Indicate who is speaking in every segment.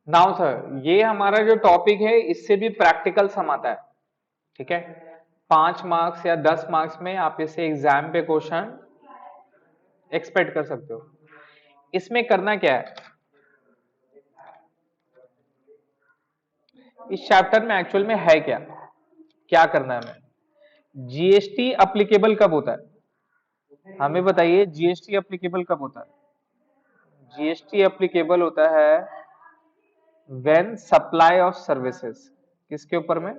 Speaker 1: Now sir, ये हमारा जो टॉपिक है इससे भी प्रैक्टिकल सम आता है। ठीक है, 5 मार्क्स या 10 मार्क्स में आप इसे एग्जाम पे क्वेश्चन एक्सपेक्ट कर सकते हो। इसमें करना क्या है, इस चैप्टर में एक्चुअल में है क्या, क्या करना है हमें। जीएसटी अप्लीकेबल कब होता है, हमें बताइए जीएसटी अप्लीकेबल कब होता है। जीएसटी अप्लीकेबल होता है व्हेन सप्लाई ऑफ सर्विसेज, किसके ऊपर में,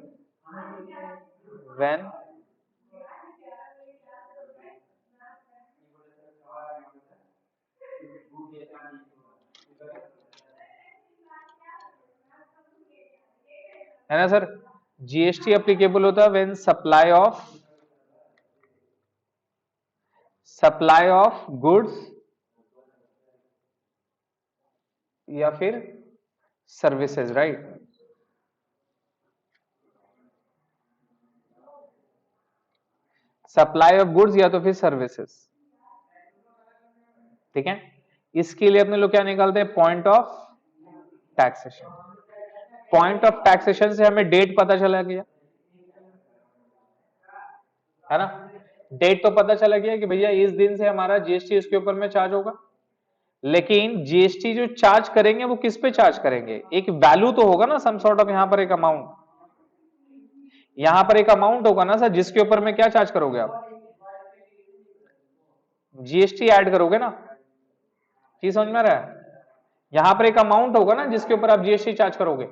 Speaker 1: व्हेन है ना सर, जीएसटी अप्लीकेबल होता है व्हेन सप्लाई ऑफ गुड्स या फिर services, right. Supply of goods या तो फिर सर्विसेज, ठीक है। इसके लिए अपने लोग क्या निकालते हैं, point of taxation. Point of taxation से हमें डेट पता चला गया, है ना। डेट तो पता चला गया कि भैया इस दिन से हमारा जीएसटी इसके ऊपर में चार्ज होगा। लेकिन जीएसटी जो चार्ज करेंगे वो किस पे चार्ज करेंगे, एक वैल्यू तो होगा ना, सम सॉर्ट ऑफ, यहां पर एक अमाउंट, यहां पर एक अमाउंट होगा ना सर, जिसके ऊपर में क्या चार्ज करोगे आप, जीएसटी ऐड करोगे ना। चीज समझ में आ रहा है, यहां पर एक अमाउंट होगा ना जिसके ऊपर आप जीएसटी चार्ज करोगे।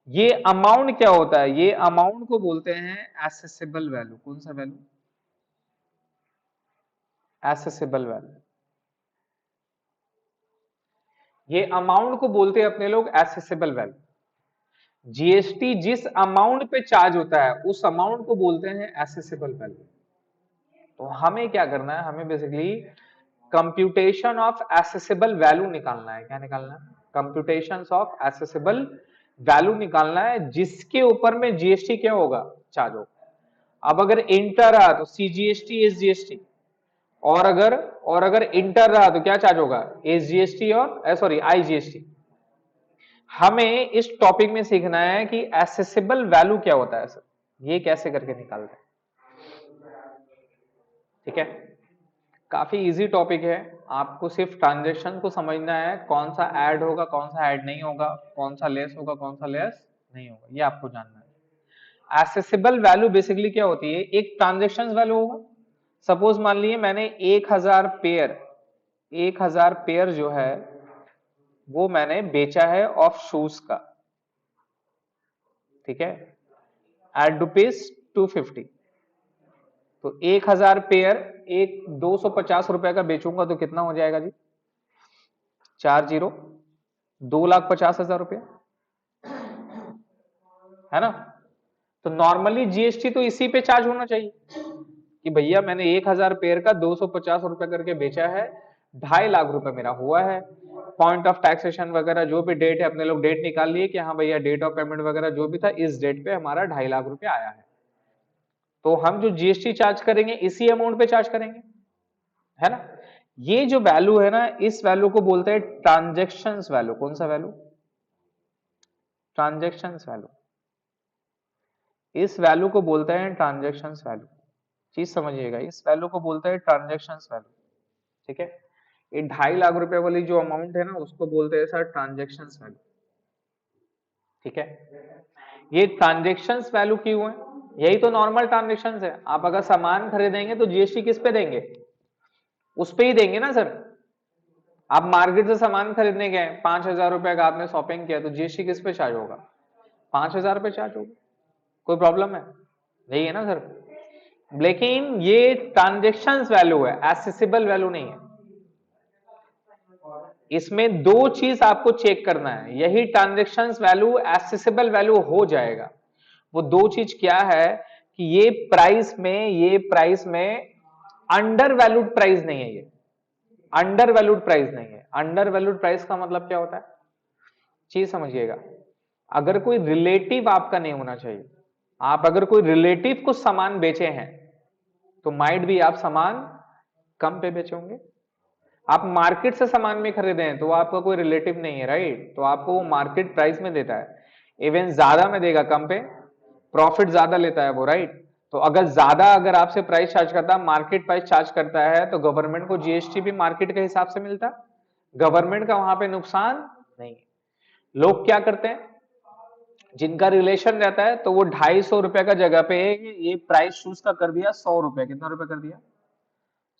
Speaker 1: ये अमाउंट क्या होता है, ये अमाउंट को बोलते हैं एसेसिबल वैल्यू। कौन सा वैल्यू, एसेसिबल वैल्यू। ये अमाउंट को बोलते हैं अपने लोग एसेसिबल वैल्यू। जीएसटी जिस अमाउंट पे चार्ज होता है उस अमाउंट को बोलते हैं एसेसिबल वैल्यू। तो हमें क्या करना है, हमें basically computation of accessible value निकालना है। क्या निकालना है, कंप्यूटेशन ऑफ एसेसिबल वैल्यू निकालना है, जिसके ऊपर में जीएसटी क्या होगा, चार्ज होगा। अब अगर इंटर रहा तो सीजीएसटी, एसजीएसटी, और अगर इंटर रहा तो क्या चार्ज होगा, एसजीएसटी और सॉरी आईजीएसटी। हमें इस टॉपिक में सीखना है कि एसेसिबल वैल्यू क्या होता है सर, ये कैसे करके निकालते हैं। ठीक है, काफी इजी टॉपिक है। आपको सिर्फ ट्रांजेक्शन को समझना है, कौन सा ऐड होगा कौन सा ऐड नहीं होगा, कौन सा लेस होगा कौन सा लेस नहीं होगा, ये आपको जानना है। एसेसिबल वैल्यू बेसिकली क्या होती है, एक ट्रांजेक्शन वैल्यू होगा। सपोज मान लीजिए मैंने 1000 पेयर जो है वो मैंने बेचा है ऑफ शूज का, ठीक है, एट ₹250। तो 1000 पेयर एक 250 रुपए का बेचूंगा तो कितना हो जाएगा जी, 40, 2,50,000 रुपये, है ना। तो नॉर्मली जीएसटी तो इसी पे चार्ज होना चाहिए कि भैया मैंने 1000 पेयर का 250 रुपए करके बेचा है, 2.5 लाख रुपए मेरा हुआ है। पॉइंट ऑफ टैक्सेशन वगैरह जो भी डेट है अपने लोग डेट निकाल लिए कि हाँ भैया डेट ऑफ पेमेंट वगैरह जो भी था इस डेट पे हमारा 2.5 लाख रुपए आया है। तो हम जो जीएसटी चार्ज करेंगे इसी अमाउंट पे चार्ज करेंगे, है ना। ये जो वैल्यू है ना, इस वैल्यू को बोलते हैं ट्रांजेक्शन वैल्यू। कौन सा वैल्यू, ट्रांजेक्शन वैल्यू। इस वैल्यू को बोलते हैं ट्रांजेक्शन वैल्यू। चीज समझिएगा, इस वैल्यू को बोलते हैं ट्रांजेक्शन वैल्यू, ठीक है। ये 2.5 लाख रुपए वाली जो अमाउंट है ना उसको बोलते हैं सर ट्रांजेक्शन वैल्यू, ठीक है। ये ट्रांजेक्शन वैल्यू क्यों है, यही तो नॉर्मल ट्रांजेक्शन है। आप अगर सामान खरीदेंगे तो जीएसटी किस पे देंगे, उस पे ही देंगे ना सर। आप मार्केट से सामान खरीदने गए, 5,000 रुपए का आपने शॉपिंग किया तो जीएसटी किस पे चार्ज होगा, 5,000 पे चार्ज होगा। कोई प्रॉब्लम है, यही है ना सर। लेकिन ये ट्रांजेक्शन वैल्यू है, एसेसिबल वैल्यू नहीं है। इसमें दो चीज आपको चेक करना है, यही ट्रांजेक्शन वैल्यू एसेसिबल वैल्यू हो जाएगा। वो दो चीज क्या है कि ये प्राइस में अंडर वैल्यूड प्राइस नहीं है, ये अंडर वैल्यूड प्राइस नहीं है। अंडर वैल्यूड प्राइस का मतलब क्या होता है, चीज समझिएगा। अगर कोई रिलेटिव आपका नहीं होना चाहिए, आप अगर कोई रिलेटिव को सामान बेचे हैं तो माइट भी आप सामान कम पे बेचे होंगे, आप मार्केट से सामान में खरीदे हैं तो वो आपका कोई रिलेटिव नहीं है, राइट? तो आपको वो मार्केट प्राइस में देता है, इवन ज्यादा में देगा, कम पे प्रॉफिट ज्यादा लेता है वो, राइट? तो अगर आपसे प्राइस चार्ज करता है, मार्केट प्राइस चार्ज करता है, तो गवर्नमेंट को जीएसटी भी मार्केट के हिसाब से मिलता है, गवर्नमेंट का वहां पे नुकसान नहीं है। लोग क्या करते हैं, जिनका रिलेशन रहता है, तो वो 250 रुपए का जगह पे ये प्राइस शूज का कर दिया 100 रुपए, कितना रुपए कर दिया?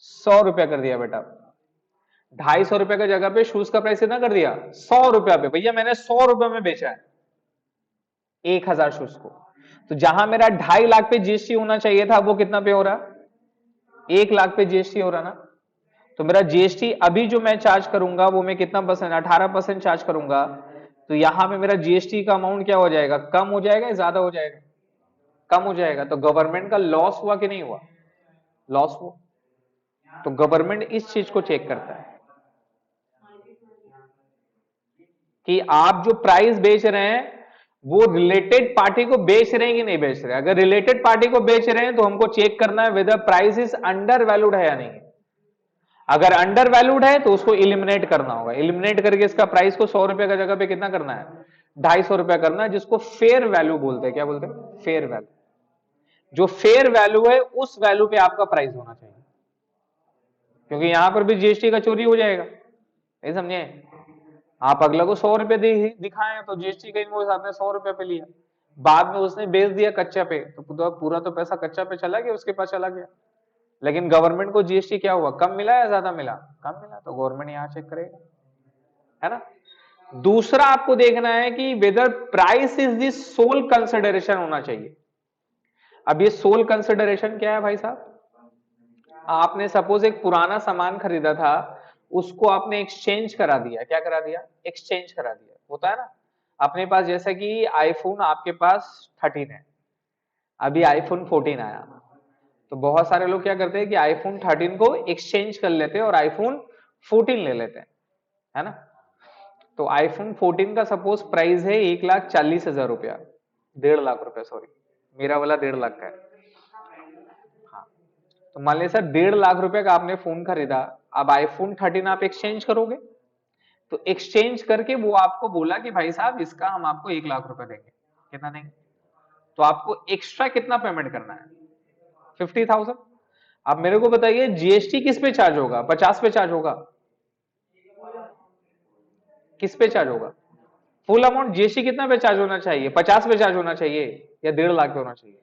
Speaker 1: 100 रुपया कर दिया बेटा। 250 रुपए का जगह पे शूज का प्राइस कितना कर दिया? 100 रुपया पे। भैया मैंने 100 रुपए में बेचा है 1000 शूज को, तो जहां मेरा 2.5 लाख पे जीएसटी होना चाहिए था, वो कितना पे हो रहा? 1 लाख पे जीएसटी हो रहा ना। तो मेरा जीएसटी अभी जो मैं चार्ज करूंगा वो मैं कितना परसेंट, 18% चार्ज करूंगा, तो यहां पे मेरा जीएसटी का अमाउंट क्या हो जाएगा? कम हो जाएगा या ज्यादा हो जाएगा? कम हो जाएगा। तो गवर्नमेंट का लॉस हुआ कि नहीं हुआ? लॉस हुआ। तो गवर्नमेंट इस चीज को चेक करता है कि आप जो प्राइस बेच रहे हैं वो रिलेटेड पार्टी को बेच रहे हैं कि नहीं बेच रहे हैं। अगर रिलेटेड पार्टी को बेच रहे हैं तो हमको चेक करना है whether price is undervalued है या नहीं। अगर अंडर वैल्यूड है तो उसको इलिमिनेट करना होगा, इलिमिनेट करके इसका प्राइस को 100 रुपए का जगह पे कितना करना है? 250 रुपया करना है, जिसको फेयर वैल्यू बोलते हैं। क्या बोलते हैं? Fair value. जो फेयर वैल्यू है उस वैल्यू पे आपका प्राइस होना चाहिए, क्योंकि यहां पर भी जीएसटी का चोरी हो जाएगा, नहीं समझे? आप अगला को 100 रुपए दिखाएं तो जीएसटी का इनवॉइस आपने 100 रुपए पे लिया, बाद में उसने बेच दिया कच्चा पे, तो पूरा तो पैसा कच्चा पे चला गया, उसके पास चला गया। लेकिन गवर्नमेंट को जीएसटी क्या हुआ? कम मिला या ज्यादा मिला? कम मिला, तो गवर्नमेंट यहां चेक करेगा, है ना। दूसरा आपको देखना है कि whether price is the sole consideration होना चाहिए। अब ये सोल कंसिडरेशन क्या है भाई साहब? आपने सपोज एक पुराना सामान खरीदा था, उसको आपने एक्सचेंज करा दिया। क्या करा दिया? एक्सचेंज करा दिया। होता है ना अपने पास, जैसे कि आईफोन आपके पास 13 है, अभी आईफोन 14 आया, तो बहुत सारे लोग क्या करते हैं कि आईफोन 13 को एक्सचेंज कर लेते हैं और आईफोन 14 ले लेते हैं, है ना। तो आईफोन 14 का सपोज प्राइस है 1,40,000 रुपया, 1.5 लाख रुपया, सॉरी, मेरा वाला 1.5 लाख का है। हाँ, तो मान लीजिए सर 1.5 लाख रुपए का आपने फोन खरीदा, अब आईफोन 13 आप एक्सचेंज करोगे, तो एक्सचेंज करके वो आपको बोला कि भाई साहब इसका हम आपको 1 लाख रुपए देंगे। कितना देंगे? तो आपको एक्स्ट्रा कितना पेमेंट करना है? 50,000। अब मेरे को बताइए जीएसटी किस पे चार्ज होगा? 50 पे चार्ज होगा? किस पे चार्ज होगा? फुल अमाउंट जीएसटी कितना पे चार्ज होना चाहिए? 50 पे चार्ज होना चाहिए या 1.5 लाख पे होना चाहिए?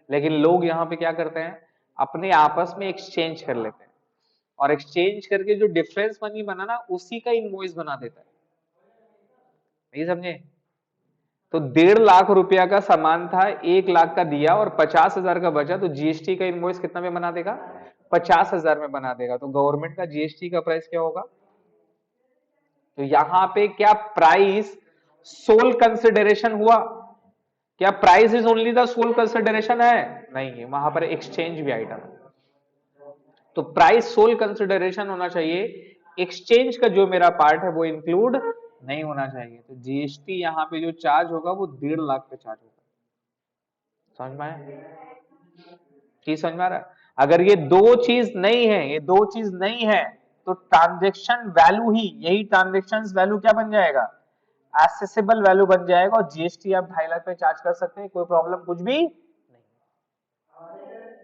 Speaker 1: लेकिन लोग यहाँ पे क्या करते हैं, अपने आपस में एक्सचेंज कर लेते हैं, और एक्सचेंज करके जो डिफरेंस मनी बना ना, उसी का इनवॉइस बना देता है। नहीं समझे? तो 1.5 लाख रुपया का सामान था, 1 लाख का दिया और 50,000 का बचा, तो जीएसटी का इनवॉइस कितना में बना देगा? 50,000 में बना देगा। तो गवर्नमेंट का जीएसटी का प्राइस क्या होगा? तो यहां पे क्या प्राइस सोल कंसिडरेशन हुआ? क्या price is only the sole consideration है? नहीं है, वहां पर एक्सचेंज भी आइटम है। तो प्राइस सोल कंसिडरेशन होना चाहिए, एक्सचेंज का जो मेरा पार्ट है वो इंक्लूड नहीं होना चाहिए। तो जीएसटी यहां पे जो चार्ज होगा वो 1.5 लाख पे चार्ज होगा। समझ में आया? चीज समझ में आ रहा है? अगर ये दो चीज नहीं है, ये दो चीज नहीं है, तो ट्रांजेक्शन वैल्यू ही, यही ट्रांजेक्शन वैल्यू क्या बन जाएगा? एसेसेबल वैल्यू बन जाएगा, और जीएसटी आप 2.5 लाख पे चार्ज कर सकते हैं, कोई प्रॉब्लम कुछ भी नहीं।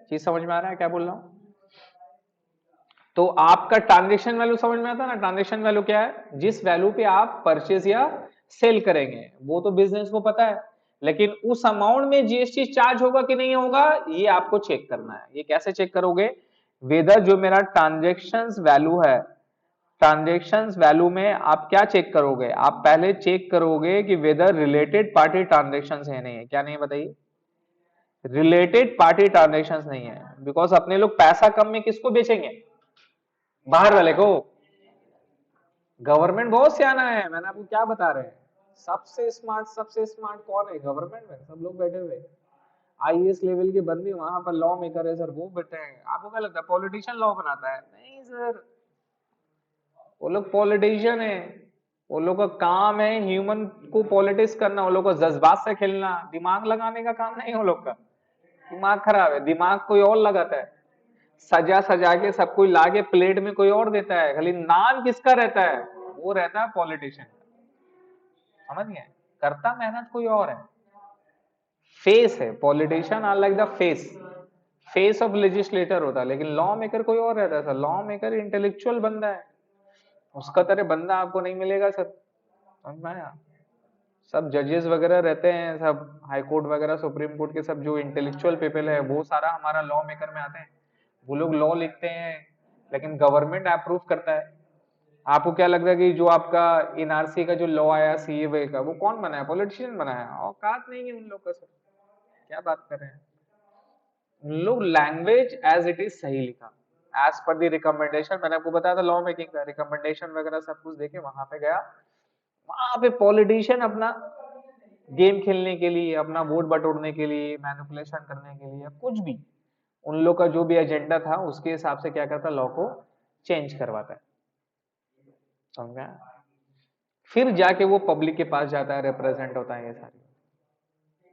Speaker 1: चीज समझ में आ रहा है क्या बोल रहा हूं? तो आपका ट्रांजेक्शन वैल्यू समझ में आता है ना? ट्रांजेक्शन वैल्यू क्या है? जिस वैल्यू पे आप परचेज या सेल करेंगे, वो तो बिजनेस को पता है, लेकिन उस अमाउंट में जीएसटी चार्ज होगा कि नहीं होगा, ये आपको चेक करना है। ये कैसे चेक करोगे? वेदर जो मेरा ट्रांजेक्शन वैल्यू है, ट्रांजेक्शन वैल्यू में आप क्या चेक करोगे? आप पहले चेक करोगे कि वेदर रिलेटेड पार्टी ट्रांजेक्शन है नहीं है। क्या नहीं है बताइए? रिलेटेड पार्टी ट्रांजेक्शन नहीं है, बिकॉज अपने लोग पैसा कम में किसको बेचेंगे? बाहर वाले को। गवर्नमेंट बहुत सियाना है, मैंने आपको क्या बता रहे हैं, सबसे स्मार्ट कौन है गवर्नमेंट में? सब लोग बैठे हुए आईएएस लेवल के बंदे वहां पर लॉ मेकर है सर, वो बैठे हैं। आपको क्या लगता है पॉलिटिशियन लॉ बनाता है? नहीं सर, वो लोग पॉलिटिशियन है। वो लोग का काम है ह्यूमन को पॉलिटिक्स करना, वो लोग को जज्बात से खेलना, दिमाग लगाने का काम नहीं। वो लोग का दिमाग खराब है, दिमाग कोई और लगाता है। सजा सजा के सब कोई ला के प्लेट में कोई और देता है, खाली नाम किसका रहता है, वो रहता है पॉलिटिशियन। समझ गए, करता मेहनत कोई और है, फेस है। Politician are like the face, face of legislator होता है, लेकिन लॉ मेकर कोई और रहता है सर। लॉ मेकर इंटेलेक्चुअल बंदा है, उसका तरह बंदा आपको नहीं मिलेगा सर। समझ में आया? सब जजेस वगैरह रहते हैं, सब हाई कोर्ट वगैरह सुप्रीम कोर्ट के सब जो इंटेलेक्चुअल पीपल है वो सारा हमारा लॉ मेकर में आते हैं। वो लोग लॉ लिखते हैं, लेकिन गवर्नमेंट अप्रूव करता है। आपको क्या लगता है कि जो आपका एनआरसी का जो लॉ आया सीए का, वो कौन बनाया? पॉलिटिशियन बनाया? औकात नहीं है उन लोग का सर, क्या बात कर रहे हैं उन लोग। लैंग्वेज एज इट इज सही लिखा, एज पर दी रिकमेंडेशन। मैंने आपको बताया था लॉ मेकिंग का रिकमेंडेशन वगैरह सब कुछ देखे, वहां पे गया, वहां पे पॉलिटिशियन अपना गेम खेलने के लिए, अपना वोट बटोरने के लिए, मैनिपुलेशन करने के लिए, कुछ भी उन लोग का जो भी एजेंडा था उसके हिसाब से क्या करता, लॉ को चेंज करवाता है। समझा? फिर जाके वो पब्लिक के पास जाता है, रिप्रेजेंट होता है ये सारी।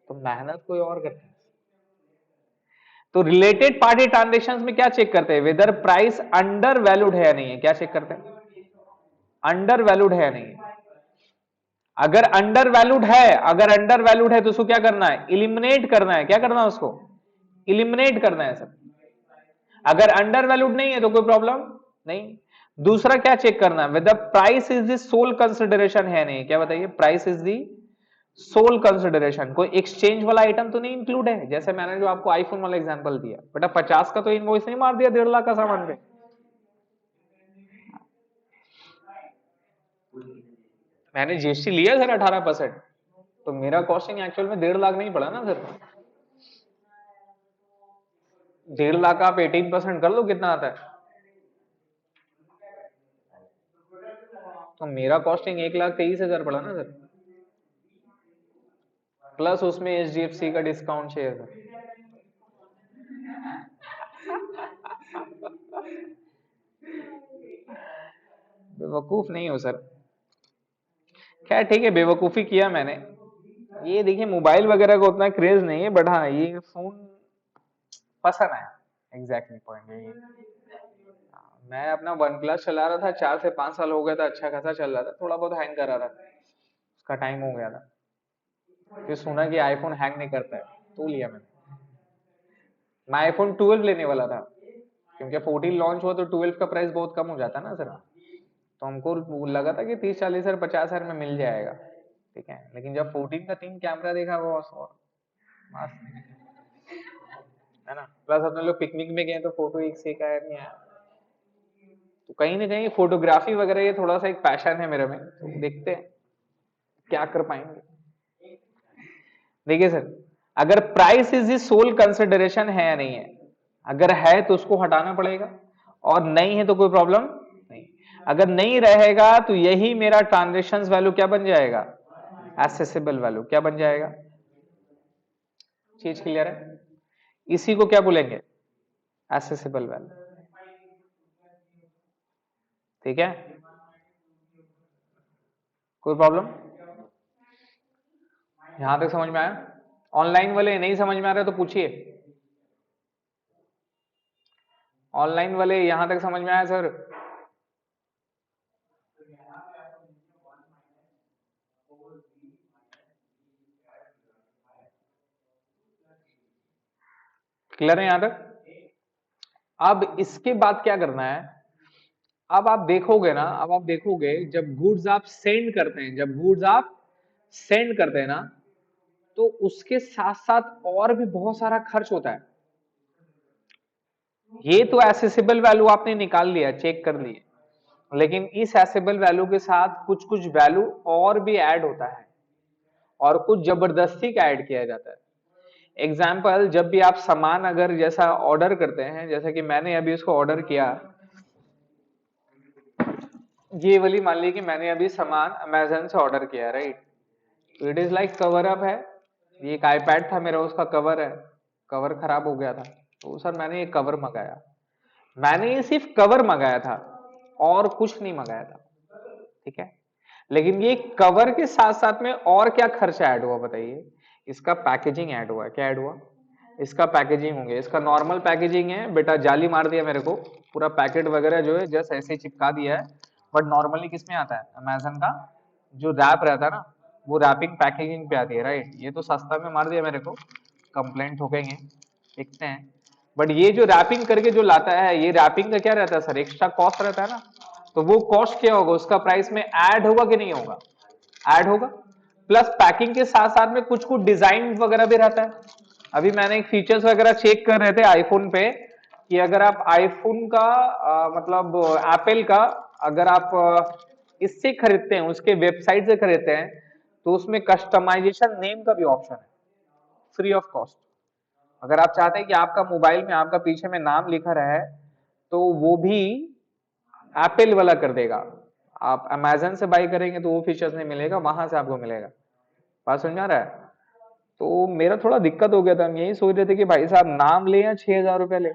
Speaker 1: तो मेहनत कोई और करता है। तो रिलेटेड पार्टी ट्रांजेक्शन में क्या चेक करते हैं? वेदर प्राइस अंडर वैल्यूड है या नहीं है। क्या चेक करते हैं? अंडर वैल्यूड है या नहीं है। अगर अंडर वैल्यूड है, अगर अंडर वैल्यूड है तो उसको क्या करना है? इलिमिनेट करना है। क्या करना है? उसको इलिमिनेट करना है सर। अगर अंडर वैल्यूड नहीं है तो कोई प्रॉब्लम नहीं। दूसरा क्या चेक करना है? Whether price is the sole consideration है नहीं। क्या बताइए? Price is the sole consideration. कोई एक्सचेंज वाला आइटम तो नहीं इंक्लूड है। जैसे मैंने जो आपको आईफोन वाला एग्जांपल दिया, बेटा 50 का तो इनवॉइस नहीं मार दिया 1.5 लाख का सामान पे। मैंने जीएसटी लिया सर 18%, तो मेरा कॉस्टिंग एक्चुअल में 1.5 लाख नहीं पड़ा ना सर। 1.5 लाख आप 18% कर लो, कितना आता है? तो मेरा कॉस्टिंग 1,23,000 पड़ा ना सर, प्लस उसमें एचडीएफसी का डिस्काउंट शेयर सर। बेवकूफ नहीं हो सर। खैर ठीक है, बेवकूफी किया मैंने। ये देखिए मोबाइल वगैरह का उतना क्रेज नहीं है, बट हाँ ये फोन पसंद आया। एग्जैक्टली पॉइंट यही। मैं अपना वन प्लस चला रहा था, 4 से 5 साल हो गया था, अच्छा खासा चल रहा था, थोड़ा बहुत हैंग करा रहा था, उसका टाइम हो गया था। फिर सुना कि आईफोन हैंग नहीं करता है, तो लिया मैंने। मैं आईफोन 12 लेने वाला था, क्योंकि 14 लॉन्च हुआ तो 12 का प्राइस बहुत कम हो जाता है ना सर। तो हमको लगा था कि 30-40 हजार 50 हजार में मिल जाएगा, ठीक है। लेकिन जब 14 का 3 कैमरा देखा, वो और मस्त है ना। प्लस अपने लोग पिकनिक में गए तो फोटो एक से एक आया नहीं आया। तो कहीं ना कहीं फोटोग्राफी वगैरह ये थोड़ा सा एक पैशन है मेरे में, तो देखते हैं क्या कर पाएंगे। देखिए सर, अगर price is the sole consideration है या नहीं है, अगर है तो उसको हटाना पड़ेगा, और नहीं है तो कोई प्रॉब्लम नहीं। अगर नहीं रहेगा तो यही मेरा ट्रांजेक्शन वैल्यू क्या बन जाएगा? Accessible value. क्या बन जाएगा? चीज क्लियर है? इसी को क्या बोलेंगे? Accessible value. ठीक है, कोई प्रॉब्लम? यहां तक समझ में आया? ऑनलाइन वाले नहीं समझ में आ रहे तो पूछिए। ऑनलाइन वाले यहां तक समझ में आया सर? क्लियर है यहां तक? अब इसके बाद क्या करना है? अब आप देखोगे ना, अब आप देखोगे जब गुड्स आप सेंड करते हैं, जब गुड्स आप सेंड करते हैं ना, तो उसके साथ साथ और भी बहुत सारा खर्च होता है। ये तो एसेसिबल वैल्यू आपने निकाल लिया, चेक कर लिए, लेकिन इस एसेसिबल वैल्यू के साथ कुछ कुछ वैल्यू और भी ऐड होता है, और कुछ जबरदस्ती का ऐड किया जाता है। एग्जाम्पल, जब भी आप सामान अगर जैसा ऑर्डर करते हैं, जैसा कि मैंने अभी इसको ऑर्डर किया, ये वाली मान ली कि मैंने अभी सामान अमेजन से ऑर्डर किया, राइट। तो it is like cover up है। ये एक आईपैड था मेरा, उसका कवर है, कवर खराब हो गया था, तो सर मैंने ये कवर मंगाया। मैंने ये सिर्फ कवर मंगाया था और कुछ नहीं मंगाया था, ठीक है। लेकिन ये कवर के साथ साथ में और क्या खर्चा ऐड हुआ बताइए? इसका पैकेजिंग ऐड हुआ। क्या ऐड हुआ? इसका पैकेजिंग हो गया, इसका नॉर्मल पैकेजिंग है बेटा, जाली मार दिया मेरे को, पूरा पैकेट वगैरह जो है जस्ट ऐसे ही चिपका दिया है। बट नॉर्मली किस में आता है, अमेजन का जो रैप रहता है ना, वो रैपिंग पैकेजिंग पे आती है, राइट। ये तो सस्ता में मार दिया मेरे को, कंप्लेंट ठोकेंगे, देखते हैं। बट ये जो रैपिंग करके जो लाता है, ये रैपिंग का क्या रहता है सर, एक्स्ट्रा कॉस्ट रहता है ना, तो वो कॉस्ट क्या होगा, उसका प्राइस में ऐड होगा कि नहीं होगा, ऐड होगा। प्लस पैकिंग के साथ साथ में कुछ कुछ डिजाइन वगैरह भी रहता है। अभी मैंने एक फीचर्स वगैरह चेक कर रहे थे आईफोन पे, कि अगर आप आईफोन का मतलब एप्पल का अगर आप इससे खरीदते हैं, उसके वेबसाइट से खरीदते हैं, तो उसमें कस्टमाइजेशन नेम का भी ऑप्शन है, फ्री ऑफ कॉस्ट। अगर आप चाहते हैं कि आपका मोबाइल में आपका पीछे में नाम लिखा रहे, तो वो भी एप्पल वाला कर देगा। आप अमेजन से बाई करेंगे तो वो फीचर्स नहीं मिलेगा, वहां से आपको मिलेगा। बात समझ आ रहा है। तो मेरा थोड़ा दिक्कत हो गया था, हम यही सोच रहे थे कि भाई साहब नाम ले या 6,000 रुपया ले।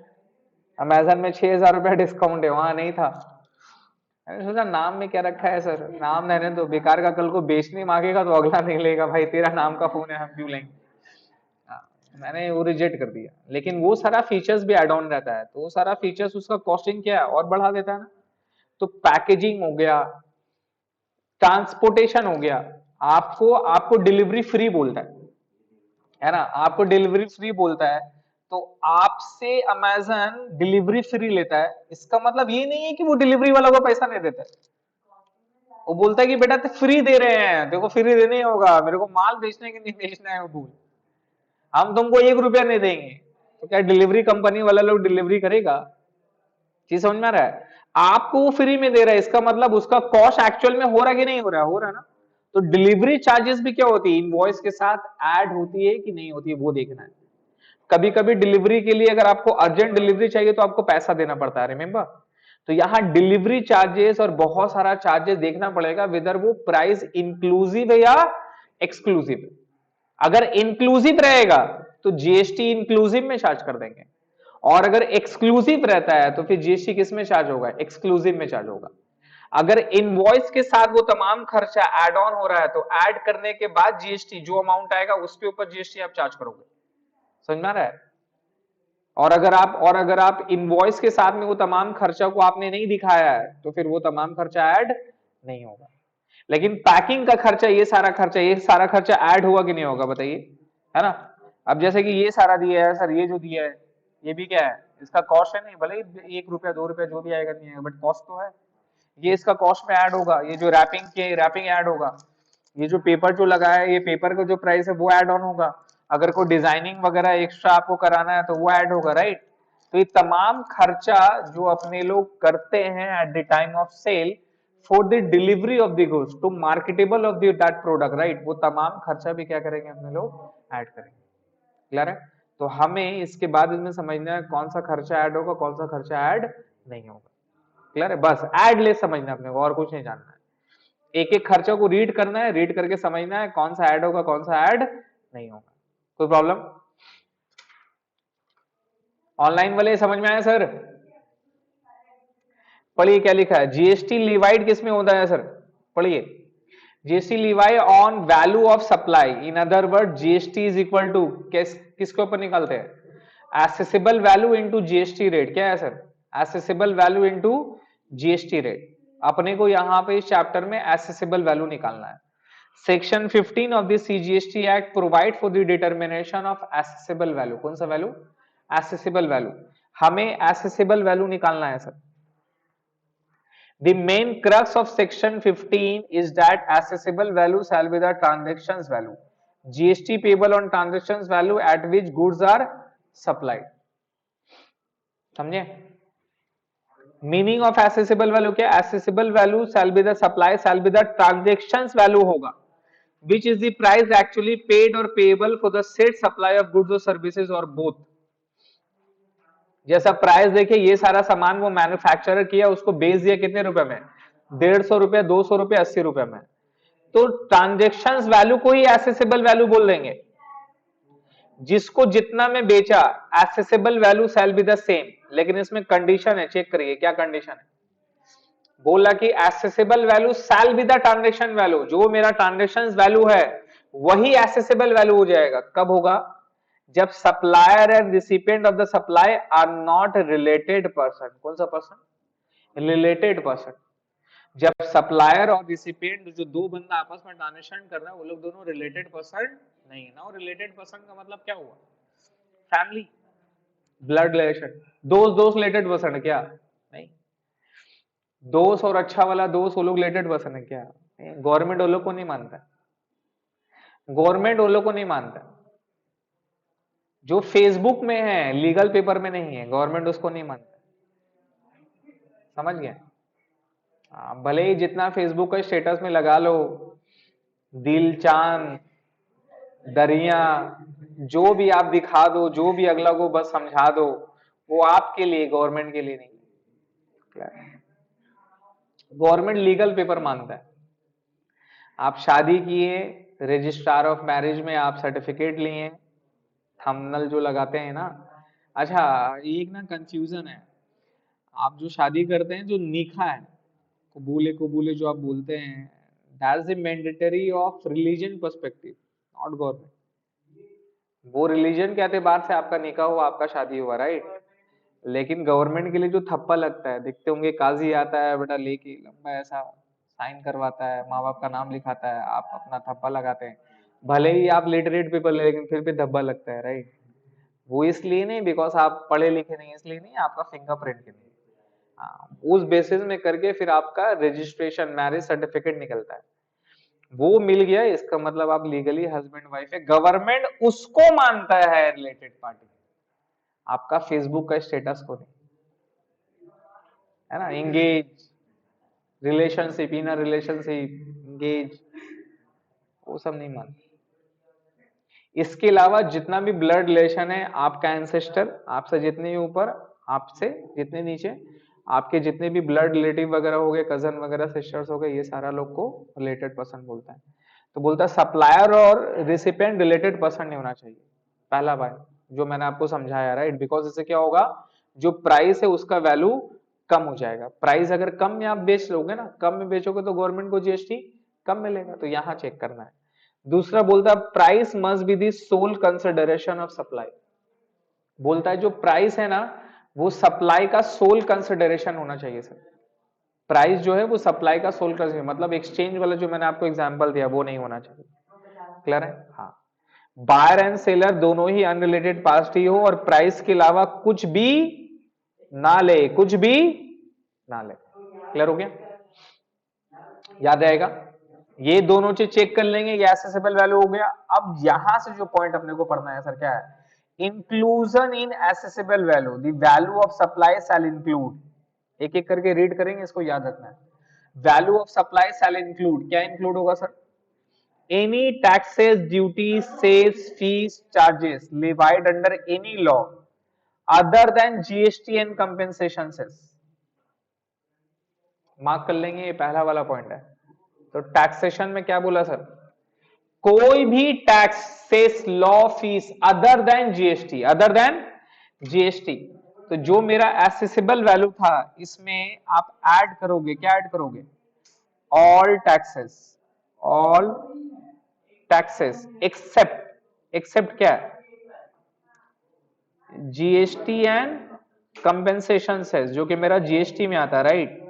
Speaker 1: अमेजन में 6,000 रुपया डिस्काउंट है, वहां नहीं था। मैंने सोचा नाम में क्या रखा है सर, नाम रहने दो, बेकार का कल को बेचने मांगेगा तो अगला नहीं लेगा, भाई तेरा नाम का फोन है हम क्यों लेंगे। मैंने वो रिजेक्ट कर दिया। लेकिन वो सारा फीचर्स भी एड ऑन रहता है, तो वो सारा फीचर्स उसका कॉस्टिंग क्या है और बढ़ा देता है ना। तो पैकेजिंग हो गया, ट्रांसपोर्टेशन हो गया, आपको आपको डिलीवरी फ्री बोलता है ना, आपको डिलीवरी फ्री बोलता है, तो आपसे अमेजन डिलीवरी फ्री लेता है। इसका मतलब ये नहीं है कि वो डिलीवरी वाला को पैसा नहीं देता है, वो बोलता है कि बेटा तो फ्री दे रहे हैं, देखो फ्री देने ही होगा, मेरे को माल बेचने के नहीं बेचना है, वो भूल, हम तुमको 1 रुपया नहीं देंगे। तो क्या डिलीवरी कंपनी वाला लोग डिलीवरी करेगा, चीज समझ में आ रहा है। आपको वो फ्री में दे रहा है, इसका मतलब उसका कॉस्ट एक्चुअल में हो रहा है कि नहीं हो रहा है, हो रहा है ना। तो डिलीवरी चार्जेस भी क्या होती है, इनवॉइस के साथ ऐड होती है कि नहीं होती है, वो देखना है। कभी कभी डिलीवरी के लिए अगर आपको अर्जेंट डिलीवरी चाहिए तो आपको पैसा देना पड़ता है, रिमेंबर। तो यहाँ डिलीवरी चार्जेस और बहुत सारा चार्जेस देखना पड़ेगा, वेदर वो प्राइस इंक्लूसिव है या एक्सक्लूसिव है। अगर इंक्लूसिव रहेगा तो जीएसटी इंक्लूसिव में चार्ज कर देंगे, और अगर एक्सक्लूसिव रहता है तो फिर जीएसटी किस में चार्ज होगा, एक्सक्लूसिव में चार्ज होगा। अगर इनवॉइस के साथ वो तमाम खर्चा ऐड ऑन हो रहा है, तो ऐड करने के बाद जीएसटी जो अमाउंट आएगा उसके ऊपर जीएसटी आप चार्ज करोगे, समझ में आ रहा है। और अगर आप इनवॉइस के साथ में वो तमाम खर्चा को आपने नहीं दिखाया है, तो फिर वो तमाम खर्चा ऐड नहीं होगा। लेकिन पैकिंग का खर्चा, ये सारा खर्चा ऐड हुआ कि नहीं होगा बताइए, है ना। अब जैसे कि ये सारा दिया है सर, ये जो दिया है ये भी क्या है, इसका कॉस्ट है, नहीं भले ही 1 रुपया 2 रुपया जो भी आएगा नहीं आएगा, बट कॉस्ट तो है। ये इसका कॉस्ट में ऐड होगा, ये जो रैपिंग ऐड होगा, ये जो पेपर जो लगा है, ये पेपर का जो प्राइस है वो ऐड ऑन होगा। अगर कोई डिजाइनिंग वगैरह एक्स्ट्रा आपको कराना है तो वो ऐड होगा, राइट। तो ये तमाम खर्चा जो अपने लोग करते हैं at the time of sale for the delivery of the goods to marketable of that product, right, वो तमाम खर्चा भी क्या करेंगे अपने लोग, ऐड करेंगे। क्लियर है। तो हमें इसके बाद इसमें समझना है कौन सा खर्चा ऐड होगा, कौन सा खर्चा ऐड नहीं होगा। क्लियर है, बस ऐड ले समझना अपने को, और कुछ नहीं जानना है। एक एक खर्चा को रीड करना है, रीड करके समझना है कौन सा ऐड होगा कौन सा ऐड नहीं होगा। कोई प्रॉब्लम, ऑनलाइन वाले समझ में आया सर। पढ़िए क्या लिखा है, जीएसटी लिवाइड किस में होता है सर, पढ़िए। GST levy on value of supply, in other word GST is equal to किसके ऊपर निकालते हैं, assessable value into GST rate. क्या है sir, assessable value into GST rate. अपने को यहां पे इस चैप्टर में एसेसिबल वैल्यू निकालना है। Section 15 of the CGST act provide for the determination of accessible value. कौन सा वैल्यू, एसेसिबल वैल्यू। हमें एसेसिबल वैल्यू निकालना है sir. The main crux of section 15 is that accessible value shall be the transactions value, GST payable on transactions value at which goods are supplied. समझे, meaning of accessible value क्या, accessible value shall be the supply shall be the transactions value होगा, which is the price actually paid or payable for the said supply of goods or services or both. जैसा price देखिए, ये सारा सामान वो manufacturer किया, उसको बेच दिया कितने रुपए में, 150 रुपए, 200 रुपए, 80 रुपए में। तो ट्रांजेक्शन वैल्यू को ही एसेसिबल वैल्यू बोल देंगे। जिसको जितना में बेचा, accessible value shall be the same. लेकिन इसमें कंडीशन है, चेक करिए क्या कंडीशन है। बोला कि accessible value shall be the transaction value, जो मेरा ट्रांजेक्शन वैल्यू है वही एसेसिबल वैल्यू हो जाएगा। कब होगा, जब supplier and recipient of the supply are not related person, कौन सा पर्सन? Related person. जब सप्लायर और रिसिपिएंट जो दो बंदा आपस में ट्रांजेक्शन कर रहा है वो लोग दोनों रिलेटेड पर्सन नहीं है ना। और रिलेटेड पर्सन का मतलब क्या हुआ? Family, blood relation. दोस्त दोस्त रिलेटेड पर्सन है क्या? नहीं। दोस्त और अच्छा वाला दोस्त वो लोग रिलेटेड पर्सन है क्या? गवर्नमेंट वो लोग को नहीं मानता, गवर्नमेंट वो लोग को नहीं मानता। जो फेसबुक में है लीगल पेपर में नहीं है, गवर्नमेंट उसको नहीं मानता। समझ गए? भले ही जितना फेसबुक का स्टेटस में लगा लो, दिल चांद दरिया जो भी आप दिखा दो, जो भी अगला को बस समझा दो, वो आपके लिए, गवर्नमेंट के लिए नहीं। गवर्नमेंट लीगल पेपर मानता है। आप शादी किए, रजिस्ट्रार ऑफ मैरिज में आप सर्टिफिकेट लिए, थंबनेल जो लगाते हैं ना। अच्छा, एक ना कंफ्यूजन है, आप जो शादी करते हैं जो निकाह है, कबूले कबूले जो आप बोलते हैं, that's the mandatory of religion perspective, not government. वो रिलीजन के एतबार से आपका निकाह हुआ, आपका शादी हुआ, राइट। लेकिन गवर्नमेंट के लिए जो थप्पा लगता है, देखते होंगे काजी आता है बेटा लेके लंबा ऐसा साइन करवाता है, माँ बाप का नाम लिखाता है, आप अपना थप्पा लगाते हैं। भले ही आप लिटरेट पीपल लेकिन फिर भी धब्बा लगता है, राइट। वो इसलिए नहीं बिकॉज आप पढ़े लिखे नहीं, इसलिए नहीं, आपका फिंगरप्रिंट के लिए। उस बेसिस में करके फिर आपका रजिस्ट्रेशन मैरिज सर्टिफिकेट निकलता है। वो मिल गया, इसका मतलब आप लीगली हस्बैंड वाइफ है, गवर्नमेंट उसको मानता है रिलेटेड पार्टी, आपका फेसबुक का स्टेटस को नहीं, है ना। Engage relationship, inner relationship, engage, वो सब नहीं मानते। इसके अलावा जितना भी ब्लड रिलेशन है, आपका एंसेस्टर, आपसे जितने भी ऊपर, आपसे जितने नीचे, आपके जितने भी ब्लड रिलेटिव वगैरह हो गए, कजन वगैरह, सिस्टर्स हो गए, ये सारा लोग को रिलेटेड पर्सन बोलता है। तो बोलता है सप्लायर और रिसिपिएंट रिलेटेड पर्सन नहीं होना चाहिए, पहला बात जो मैंने आपको समझाया, राइट। बिकॉज इससे क्या होगा, जो प्राइस है उसका वैल्यू कम हो जाएगा। प्राइस अगर कम में आप बेच लोगे ना, कम में बेचोगे तो गवर्नमेंट को जीएसटी कम मिलेगा, तो यहां चेक करना है। दूसरा बोलता है price must be the sole consideration of supply. बोलता है जो प्राइस है ना, वो सप्लाई का सोल कंसिडरेशन होना चाहिए सर। प्राइस जो है वो सप्लाई का सोल कंसिडरेशन, मतलब एक्सचेंज वाला जो मैंने आपको एग्जांपल दिया वो नहीं होना चाहिए। क्लियर है? हाँ। बायर एंड सेलर दोनों ही अनरिलेटेड पार्टी हो और प्राइस के अलावा कुछ भी ना ले, कुछ भी ना ले। क्लियर हो गया? याद आएगा? ये दोनों चीज चेक कर लेंगे, ये एसेसेबल वैल्यू हो गया। अब यहां से जो पॉइंट अपने को पढ़ना है सर क्या है, inclusion in assessable value, the value of supply shall include. एक एक करके रीड करेंगे, इसको याद रखना है। Value of supply shall include, क्या इंक्लूड होगा sir? Any taxes, duty, sales, fees, charges levied under any law other than GST and compensation cess. Mark कर लेंगे, ये पहला वाला पॉइंट है। तो टैक्सेशन में क्या बोला सर? कोई भी tax, cess, law, fees other than GST, other than GST. तो जो मेरा एसेसिबल वैल्यू था, इसमें आप ऐड करोगे, क्या ऐड करोगे? All taxes, all taxes except, except क्या है? जीएसटी एंड कंपेंसेशन सेस, जो कि मेरा जीएसटी में आता है, राइट।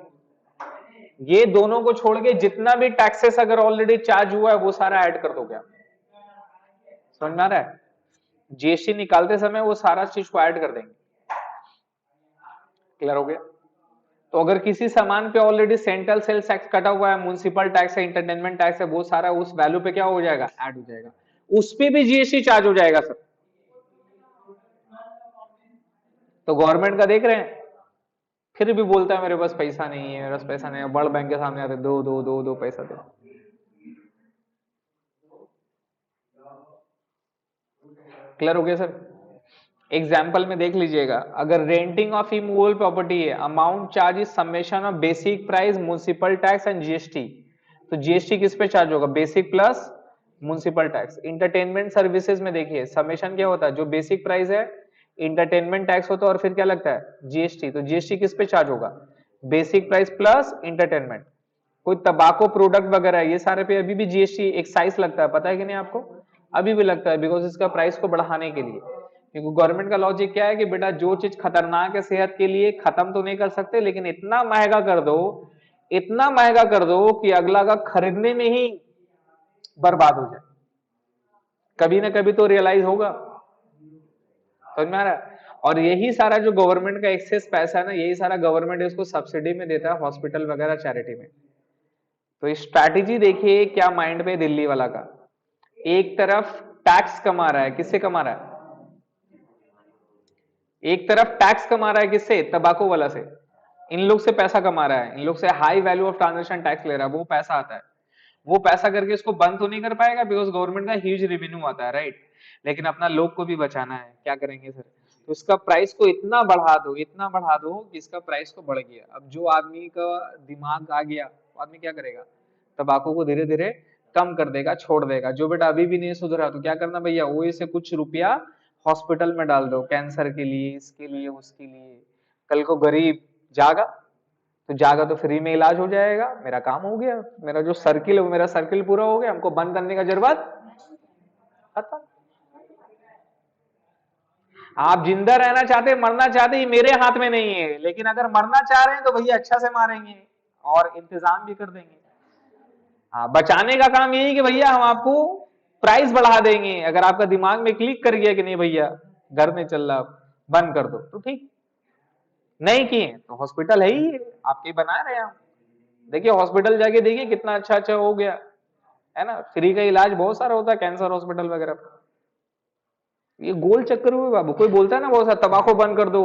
Speaker 1: ये दोनों को छोड़ के जितना भी टैक्सेस अगर ऑलरेडी चार्ज हुआ है वो सारा ऐड कर दोगे आप। समझ में आ रहा है? जीएसटी निकालते समय वो सारा चीज को ऐड कर देंगे। क्लियर हो गया? तो अगर किसी सामान पे ऑलरेडी सेंट्रल सेल्स टैक्स कटा हुआ है, म्युनिसिपल टैक्स है, इंटरटेनमेंट टैक्स है, वो सारा उस वैल्यू पे क्या हो जाएगा? ऐड हो जाएगा। उस पे भी जीएसटी चार्ज हो जाएगा सर। तो गवर्नमेंट का देख रहे हैं, फिर भी बोलता है मेरे पास पैसा नहीं है, मेरे पास पैसा नहीं है। वर्ल्ड बैंक के सामने आते दो दो दो दो पैसा दो। क्लियर हो गया सर? एग्जाम्पल में देख लीजिएगा, अगर रेंटिंग ऑफ इमूवेबल प्रॉपर्टी है, amount charge is summation of basic price, municipal tax and GST. तो जीएसटी किस पे चार्ज होगा? Basic plus municipal tax. Entertainment services में देखिए समेशन क्या होता है, जो बेसिक प्राइस है, इंटरटेनमेंट टैक्स होता है और फिर क्या लगता है? जीएसटी। तो जीएसटी किस पे चार्ज होगा? Basic price plus entertainment. कोई तंबाकू प्रोडक्ट वगैरह ये सारे पे अभी भी जीएसटी एक्साइज लगता है, पता है कि नहीं आपको? अभी भी लगता है, बिकॉज इसका प्राइस को बढ़ाने के लिए। क्योंकि गवर्नमेंट का लॉजिक क्या है कि बेटा जो चीज खतरनाक है सेहत के लिए खत्म तो नहीं कर सकते, लेकिन इतना महंगा कर दो, इतना महंगा कर दो कि अगला का खरीदने में ही बर्बाद हो जाए। कभी ना कभी तो रियलाइज होगा, समझ में आ रहा है? और यही सारा जो गवर्नमेंट का एक्सेस पैसा है ना, यही सारा गवर्नमेंट इसको सब्सिडी में देता है हॉस्पिटल वगैरह चैरिटी में। तो स्ट्रैटेजी देखिए क्या माइंड पे दिल्ली वाला का। एक तरफ टैक्स कमा रहा है, किससे कमा रहा है? एक तरफ टैक्स कमा रहा है किससे? तंबाकू वाला से। इन लोग से पैसा कमा रहा है, इन लोग से high value of transaction tax ले रहा है, वो पैसा आता है। वो पैसा करके इसको बंद तो नहीं कर पाएगा, बिकॉज गवर्नमेंट का ह्यूज रेवेन्यू आता है, राइट? लेकिन अपना लोग को भी बचाना है, क्या करेंगे सर? तो इसका प्राइस को इतना बढ़ा दो, इतना बढ़ा दो कि इसका प्राइस को बढ़ गया। अब जो आदमी का दिमाग आ गया, वो आदमी क्या करेगा? तंबाकू को धीरे धीरे कम कर देगा, छोड़ देगा। जो बेटा अभी भी नहीं सुधरा तो क्या करना भैया, वही से कुछ रुपया हॉस्पिटल में डाल दो, कैंसर के लिए, इसके लिए, उसके लिए। कल को गरीब जागा तो जागा तो फ्री में इलाज हो जाएगा, मेरा काम हो गया, मेरा जो सर्किल है वो मेरा सर्किल पूरा हो गया, हमको बंद करने का जरूरत खत्म। आप जिंदा रहना चाहते, मरना चाहते, ये मेरे हाथ में नहीं है, लेकिन अगर मरना चाह रहे हैं तो भैया अच्छा से मारेंगे और इंतजाम भी कर देंगे। हाँ, बचाने का काम यही कि भैया हम आपको प्राइस बढ़ा देंगे। अगर आपका दिमाग में क्लिक कर गया कि नहीं भैया घर में चल रहा, बंद कर दो, तो ठीक। नहीं किए तो हॉस्पिटल है ही, आपके बना रहे हैं हम। देखिए हॉस्पिटल जाके देखिए कितना अच्छा अच्छा हो गया है ना, फ्री का इलाज बहुत सारा होता है कैंसर हॉस्पिटल वगैरह। ये गोल चक्कर हुए बाबू। कोई बोलता है ना बहुत सारा तंबाकू बंद कर दो,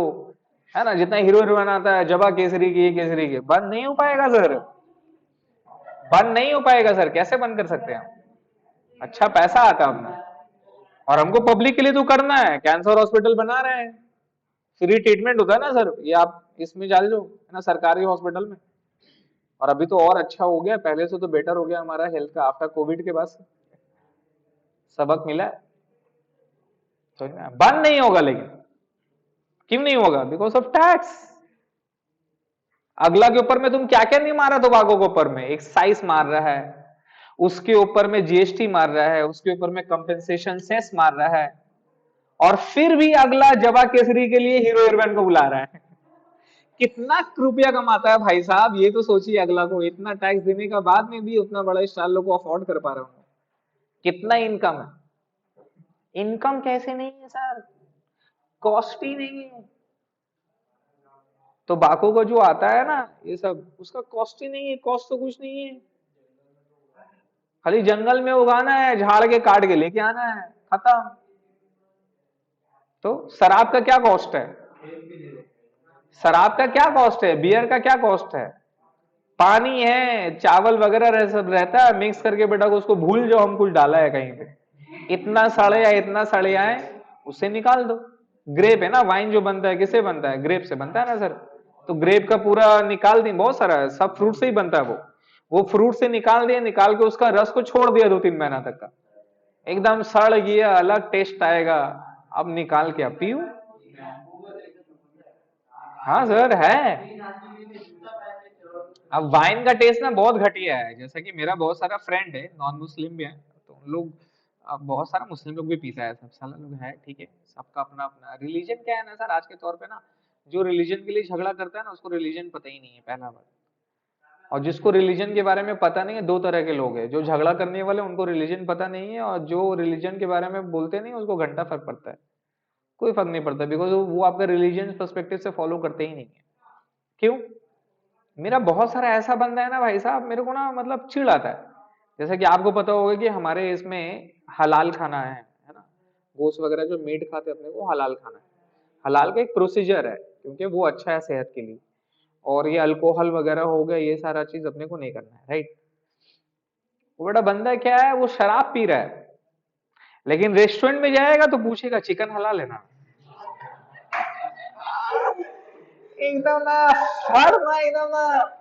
Speaker 1: है ना, जितना हीरो हीरोइन आता है जबा केसरी की, केसरी के, बंद नहीं हो पाएगा सर, बंद नहीं हो पाएगा सर। कैसे बंद कर सकते हैं हम? अच्छा पैसा आता है अपना, और हमको पब्लिक के लिए तो करना है। कैंसर हॉस्पिटल बना रहे हैं, फ्री ट्रीटमेंट होता है ना सर, ये आप इसमें डाल लो है ना, सरकारी हॉस्पिटल में। और अभी तो और अच्छा हो गया, पहले से तो बेटर हो गया हमारा हेल्थ का आफ्टर कोविड के बाद से। सबक मिला है। तो बंद नहीं होगा, लेकिन क्यों नहीं होगा? Because of tax. अगला के ऊपर में तुम क्या क्या नहीं मारा, तो बागों के ऊपर में एक्साइज मार रहा है, उसके ऊपर में जीएसटी मार रहा है, उसके ऊपर में कंपेंसेशन सेस मार रहा है, और फिर भी अगला जबा केसरी के लिए हीरो हीरोइन को बुला रहा है। कितना रुपया कमाता है भाई साहब, ये तो सोचिए। अगला को इतना टैक्स देने का बाद में भी उतना बड़ा स्टार लोग को अफोर्ड कर पा रहा हूं, कितना इनकम है? इनकम कैसे नहीं है सर? कॉस्ट ही नहीं है। तो बाको का जो आता है ना ये सब, उसका कॉस्ट ही नहीं है, कॉस्ट तो कुछ नहीं है। खाली जंगल में उगाना है, झाड़ के काट के लेके आना है, खत्म। तो शराब का क्या कॉस्ट है? शराब का क्या कॉस्ट है? बियर का क्या कॉस्ट है? पानी है, चावल वगैरह सब रहता है मिक्स करके, बेटा को उसको भूल जाओ हम कुछ डाला है कहीं पे। इतना सड़े या इतना सड़े आए, उसे निकाल दो। ग्रेप है ना, वाइन जो बनता है किससे बनता है? ग्रेप से बनता है ना सर। तो ग्रेप का पूरा निकाल दी, बहुत सारा है, सब फ्रूट से ही बनता है वो फ्रूट से निकाल दिया, निकाल के उसका रस को छोड़ दिया 2-3 महीना तक का, एकदम सड़ गया, अलग टेस्ट आएगा। अब निकाल के अब पियो। हाँ सर है। अब वाइन का टेस्ट ना बहुत घटिया है, जैसा कि मेरा बहुत सारा फ्रेंड है नॉन मुस्लिम भी है, तो उन लोग, अब बहुत सारा मुस्लिम लोग भी पीता है, सब सारा लोग है, ठीक है, सबका अपना अपना रिलीजन क्या है ना सर, आज के तौर पे ना जो रिलीजन के लिए झगड़ा करता है ना उसको रिलीजन पता ही नहीं है, पहला बात। और जिसको रिलीजन के बारे में पता नहीं है, दो तरह के लोग हैं, जो झगड़ा करने वाले उनको रिलीजन पता नहीं है, और जो रिलीजन के बारे में बोलते नहीं उसको घंटा फर्क पड़ता है। कोई फर्क नहीं पड़ता, बिकॉज वो आपका रिलीजन पर्सपेक्टिव से फॉलो करते ही नहीं है। क्यों? मेरा बहुत सारा ऐसा बंदा है ना भाई साहब, मेरे को ना मतलब चिढ़ आता है। जैसे कि आपको पता होगा कि हमारे इसमें हलाल खाना है ना, गोश्त वगैरह जो मीट खाते हैं अपने को हलाल खाना है। हलाल का एक प्रोसीजर है, क्योंकि वो अच्छा है सेहत के लिए। और ये अल्कोहल वगैरह हो गया, ये सारा चीज अपने को नहीं करना है, राइट? वो बड़ा बंदा क्या है, वो शराब पी रहा है, लेकिन रेस्टोरेंट में जाएगा तो पूछेगा चिकन हलाल है ना। एकदम ना, हर ना एकदम ना,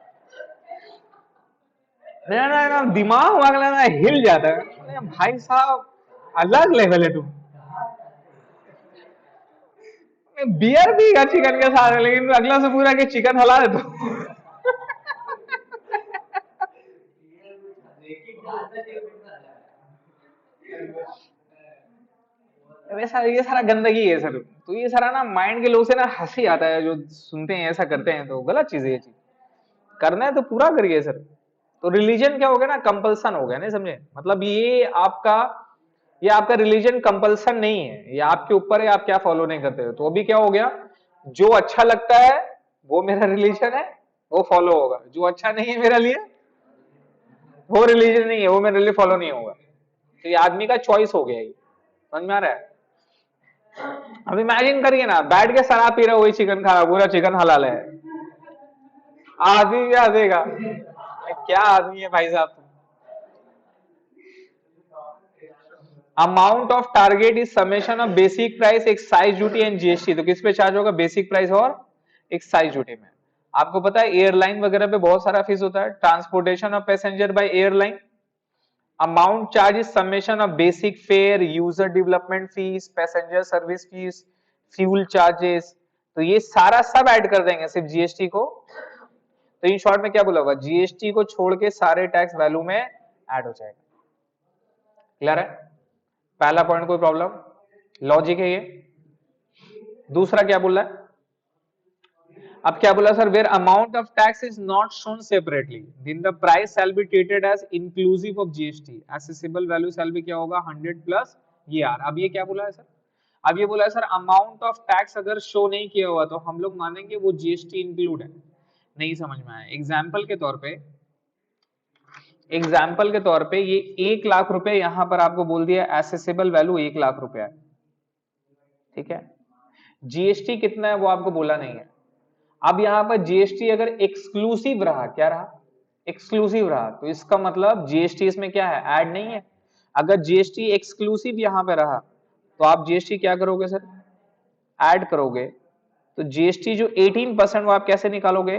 Speaker 1: मेरा ना एकदम दिमाग वागला ना हिल जाता है। अरे भाई साहब, अलग लेवल है तुम। बियर भी चिकन के साथ है, लेकिन अगला से पूरा के चिकन हला दे तो। वैसा ये सारा गंदगी है सर। तो ये सारा ना माइंड के लोग से ना हंसी आता है जो सुनते हैं ऐसा करते हैं, तो गलत चीज है ये चीज। करना है तो पूरा करिए सर। तो रिलीजन क्या हो गया ना, कंपल्सन हो गया, नहीं समझे? मतलब ये आपका रिलीजन कंपल्सन नहीं है, ये आपके ऊपर है, आप क्या फॉलो नहीं करते हो। तो अभी क्या हो गया, जो अच्छा लगता है वो मेरा रिलीजन है, वो फॉलो होगा। जो अच्छा नहीं है मेरे लिए, वो रिलीजन नहीं है, वो मेरे लिए फॉलो नहीं होगा। तो ये आदमी का चॉइस हो गया, ये समझ में आ रहा है? अब इमेजिन करिए ना, बैठ के शराब पी रहा, वही चिकन खा रहा, पूरा चिकन हलाल है। आदमी क्या देगा? क्या आदमी है भाई साहब? Amount of target is summation of basic price, excise duty and GST. तो किस पे चार्ज होगा? बेसिक प्राइस और एक्साइज ड्यूटी में। आपको पता है एयरलाइन वगैरह पे बहुत सारा फीस होता है, transportation of passenger by airline. Amount charge is summation of basic fare, user development fees, passenger service fees, fuel charges. तो ये सारा सब ऐड कर देंगे सिर्फ जीएसटी को। तो इन शॉर्ट में क्या बोला होगा, जीएसटी को छोड़ के सारे टैक्स वैल्यू में ऐड हो जाएगा। क्लियर है? पहला पॉइंट कोई प्रॉब्लम? लॉजिक है ये। दूसरा क्या बोला है? अब क्या बोला sir, where amount of tax is not shown separately then the price shall be treated as inclusive of GST, assessable value shall be क्या होगा, 100 प्लस ये आर। अब ये क्या बोला है सर? अब ये बोला है सर, अमाउंट ऑफ टैक्स अगर शो नहीं किया हुआ तो हम लोग मानेंगे वो जीएसटी इंक्लूड है। नहीं समझ में आया? एग्जाम्पल के तौर पे ये 1 लाख रुपए यहां पर आपको बोल दिया एसेसिबल वैल्यू 1 लाख रुपया है, ठीक है? जीएसटी कितना है वो आपको बोला नहीं है। अब यहां पर जीएसटी अगर एक्सक्लूसिव रहा, क्या रहा? एक्सक्लूसिव रहा, तो इसका मतलब जीएसटी इसमें क्या है, ऐड नहीं है। अगर जीएसटी एक्सक्लूसिव यहां पे रहा तो आप जीएसटी क्या करोगे सर, ऐड करोगे। तो जीएसटी जो 18% वो आप कैसे निकालोगे,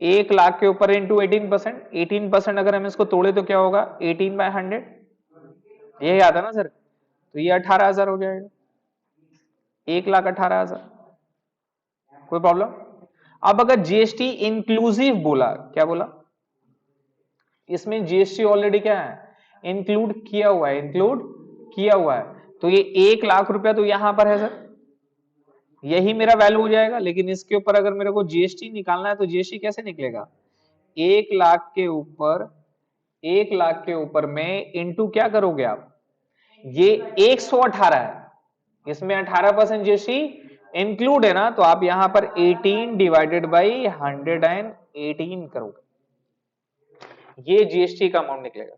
Speaker 1: 1 लाख के ऊपर इंटू 18%। 18% अगर हम इसको तोड़े तो क्या होगा, 18/100, यही आता ना सर। तो ये 18,000 हो जाएगा, 1,18,000। कोई प्रॉब्लम? अब अगर जीएसटी इंक्लूसिव बोला, क्या बोला, इसमें जीएसटी ऑलरेडी क्या है, इंक्लूड किया हुआ है, इंक्लूड किया हुआ है। तो ये 1 लाख रुपया तो यहां पर है सर, यही मेरा वैल्यू हो जाएगा। लेकिन इसके ऊपर अगर मेरे को जीएसटी निकालना है तो जीएसटी कैसे निकलेगा, 1 लाख के ऊपर, 1 लाख के ऊपर में इंटू क्या करोगे आप, ये 118 है, इसमें 18% जीएसटी इंक्लूड है ना, तो आप यहां पर 18 डिवाइडेड बाई 118 करोगे, ये जीएसटी का अमाउंट निकलेगा।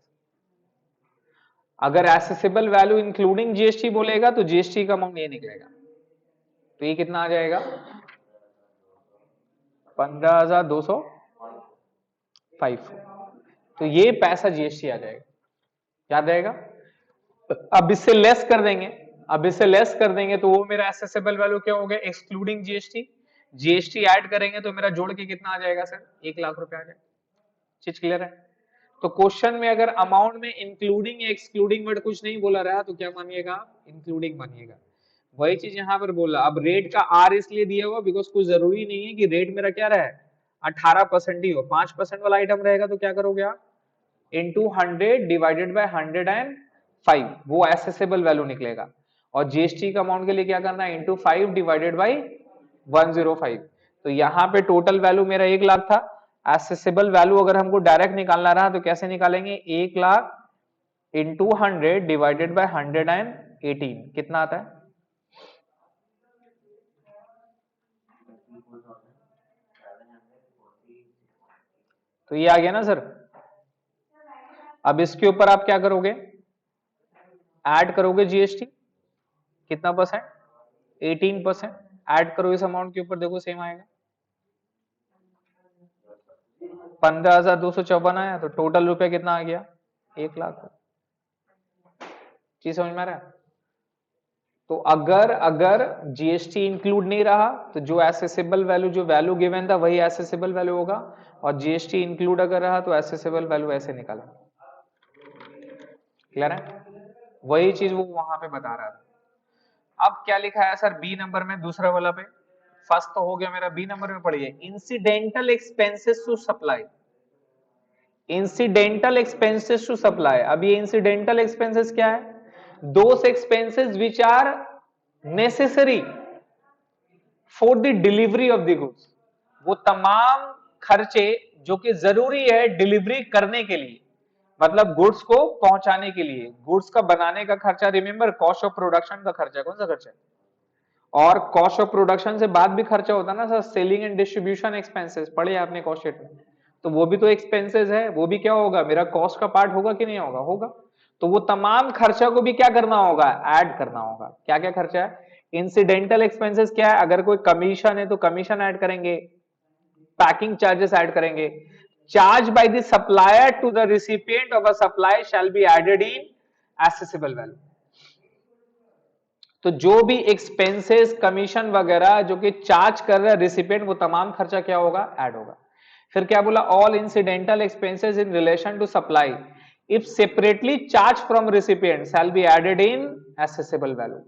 Speaker 1: अगर एसेसिबल वैल्यू इंक्लूडिंग जीएसटी बोलेगा तो जीएसटी का अमाउंट ये निकलेगा। तो ये कितना आ जाएगा, 15,205। तो ये पैसा जीएसटी आ जाएगा, याद रहेगा। अब इससे लेस कर देंगे, अब इससे लेस कर देंगे तो वो मेरा एसेसिबल वैल्यू क्या हो गया, एक्सक्लूडिंग जीएसटी। जीएसटी ऐड करेंगे तो मेरा जोड़ के कितना आ जाएगा सर, 1 लाख रुपया आ जाएगा। चीज क्लियर है? तो क्वेश्चन में अगर अमाउंट में इंक्लूडिंग या एक्सक्लूडिंग वर्ड कुछ नहीं बोला रहा तो क्या मानिएगा, इंक्लूडिंग मानिएगा। वही चीज यहां पर बोला। अब रेट का आर इसलिए दिया हुआ बिकॉज कुछ जरूरी नहीं है कि रेट मेरा क्या रहे 18% ही हो, 5% वाला आइटम रहेगा तो क्या करोगे आप, इंटू 100 डिवाइडेड बाय 105, वो एसेसेबल वैल्यू निकलेगा। और जीएसटी का अमाउंट के लिए क्या करना है, इंटू 5 डिवाइडेड बाई 105। तो यहाँ पे टोटल वैल्यू मेरा 1 लाख था। एसेसेबल वैल्यू अगर हमको डायरेक्ट निकालना रहा तो कैसे निकालेंगे, 1 लाख इंटू 100 डिवाइडेड बाय 118, कितना आता है, तो ये आ गया ना सर। अब इसके ऊपर आप क्या करोगे, ऐड करोगे जीएसटी, कितना परसेंट, 18%। ऐड करो इस अमाउंट के ऊपर, देखो सेम आएगा, 15,254 आया। तो टोटल रुपया कितना आ गया, 1 लाख। चीज समझ में आ रहा है? तो अगर जीएसटी इंक्लूड नहीं रहा तो जो एसेसिबल वैल्यू, जो वैल्यू गिवन था वही एसेसिबल वैल्यू होगा, और जीएसटी इंक्लूड अगर रहा तो एसेसिबल वैल्यू ऐसे निकाला। क्लियर है? वही चीज वो वहां पे बता रहा था। अब क्या लिखा है सर बी नंबर में, दूसरा वाला पे, फर्स्ट तो हो गया मेरा, बी नंबर में पढ़िए, incidental expenses to supply. Incidental expenses to supply, अब ये इंसिडेंटल एक्सपेंसेस क्या है, those expenses which are necessary for the delivery of the goods, वो तमाम खर्चे जो कि जरूरी है डिलीवरी करने के लिए, मतलब गुड्स को पहुंचाने के लिए, गुड्स का बनाने का खर्चा, रिमेंबर कॉस्ट ऑफ प्रोडक्शन का खर्चा, कौन सा खर्चा है, और कॉस्ट ऑफ प्रोडक्शन से बाद भी खर्चा होता है ना sir, selling and distribution expenses पढ़े आपने कॉस्ट शीट में, तो वो भी तो एक्सपेंसेस है, वो भी क्या होगा, मेरा कॉस्ट का पार्ट होगा कि नहीं होगा, होगा। तो वो तमाम खर्चा को भी क्या करना होगा, ऐड करना होगा। क्या क्या खर्चा है, इंसिडेंटल एक्सपेंसेस क्या है, अगर कोई कमीशन है तो कमीशन ऐड करेंगे, पैकिंग चार्जेस ऐड करेंगे, charge by the supplier to the recipient of a supply shall be added in assessable value. तो जो भी एक्सपेंसेस कमीशन वगैरह जो कि चार्ज कर रहा है रिसिपिएंट, वो तमाम खर्चा क्या होगा, ऐड होगा। फिर क्या बोला, all incidental expenses in relation to supply if separately charge from recipient shall be added in assessable value.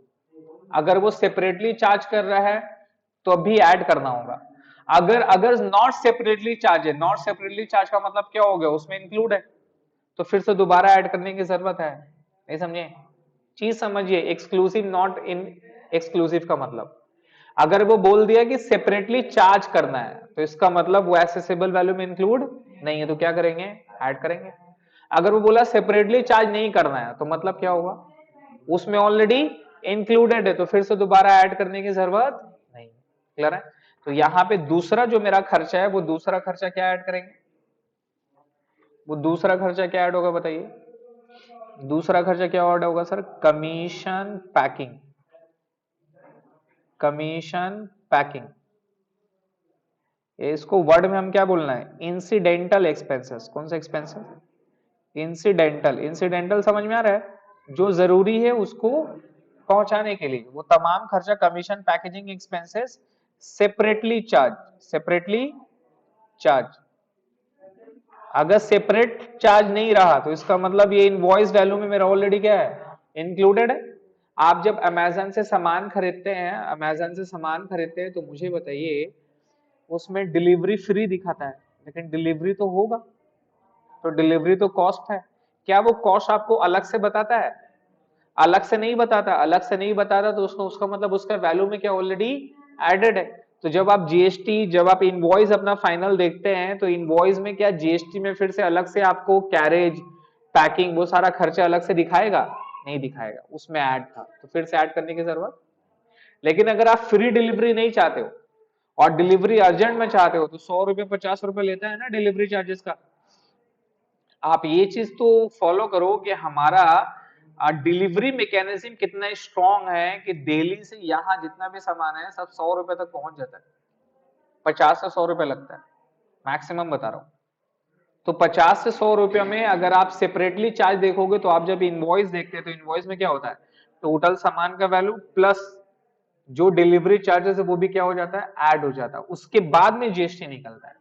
Speaker 1: अगर वो सेपरेटली चार्ज कर रहा है तो अभी ऐड करना होगा। अगर अगर नॉट सेपरेटली चार्ज है, नॉट सेपरेटली चार्ज का मतलब क्या हो गया, उसमें इंक्लूड है, तो फिर से दोबारा ऐड करने की जरूरत है, नहीं समझे, चीज समझिए। एक्सक्लूसिव नॉट इन एक्सक्लूसिव का मतलब, अगर वो बोल दिया कि सेपरेटली चार्ज करना है तो इसका मतलब वो एसेसिबल वैल्यू में इंक्लूड नहीं है, तो क्या करेंगे, ऐड करेंगे। अगर वो बोला सेपरेटली चार्ज नहीं करना है तो मतलब क्या होगा, उसमें ऑलरेडी इंक्लूडेड है, तो फिर से दोबारा ऐड करने की जरूरत नहीं। क्लियर है। तो यहां पे दूसरा जो मेरा खर्चा है, वो दूसरा खर्चा क्या ऐड करेंगे, वो दूसरा खर्चा क्या ऐड होगा बताइए, दूसरा खर्चा क्या ऐड होगा sir, commission packing, commission packing, इसको वर्ड में हम क्या बोलना है, इंसिडेंटल एक्सपेंसेस। कौन सा एक्सपेंसेस, इंसिडेंटल। इंसिडेंटल समझ में आ रहा है, जो जरूरी है उसको पहुंचाने के लिए, वो तमाम खर्चा commission packaging expenses separately charge, separately charge. अगर सेपरेट चार्ज नहीं रहा तो इसका मतलब ये इनवॉइस वैल्यू में मेरा ऑलरेडी क्या है, इंक्लूडेड है। आप जब अमेजन से सामान खरीदते हैं, अमेजन से सामान खरीदते हैं तो मुझे बताइए, उसमें डिलीवरी फ्री दिखाता है, लेकिन डिलीवरी तो होगा, तो डिलीवरी तो कॉस्ट है। क्या वो कॉस्ट आपको अलग से बताता है, अलग से नहीं बताता, अलग से नहीं बताता तो उसको, उसका मतलब उसका वैल्यू में क्या ऑलरेडी एडेड है। तो जब आप जीएसटी, जब आप इनवॉइस अपना फाइनल देखते हैं तो इनवॉइस में क्या जीएसटी में फिर से अलग से आपको कैरेज, पैकिंग, वो सारा खर्चा अलग से दिखाएगा, नहीं दिखाएगा, उसमें ऐड था, तो फिर से ऐड करने की जरूरत। लेकिन अगर आप फ्री डिलीवरी नहीं चाहते हो और डिलीवरी अर्जेंट में चाहते हो तो 100 रुपए 50 रुपए लेता है ना डिलीवरी चार्जेस का। आप ये चीज तो फॉलो करो कि हमारा डिलीवरी मैकेनिज्म कितना स्ट्रांग है कि दिल्ली से यहाँ जितना भी सामान है सब 100 रुपए तक पहुंच जाता है, 50 से 100 रुपए लगता है मैक्सिमम बता रहा हूँ। तो 50 से 100 रुपये में अगर आप सेपरेटली चार्ज देखोगे तो आप जब इनवॉइस देखते हैं तो इनवॉइस में क्या होता है, टोटल सामान का वैल्यू प्लस जो डिलीवरी चार्जेस है वो भी क्या हो जाता है, ऐड हो जाता है, उसके बाद में जीएसटी निकलता है।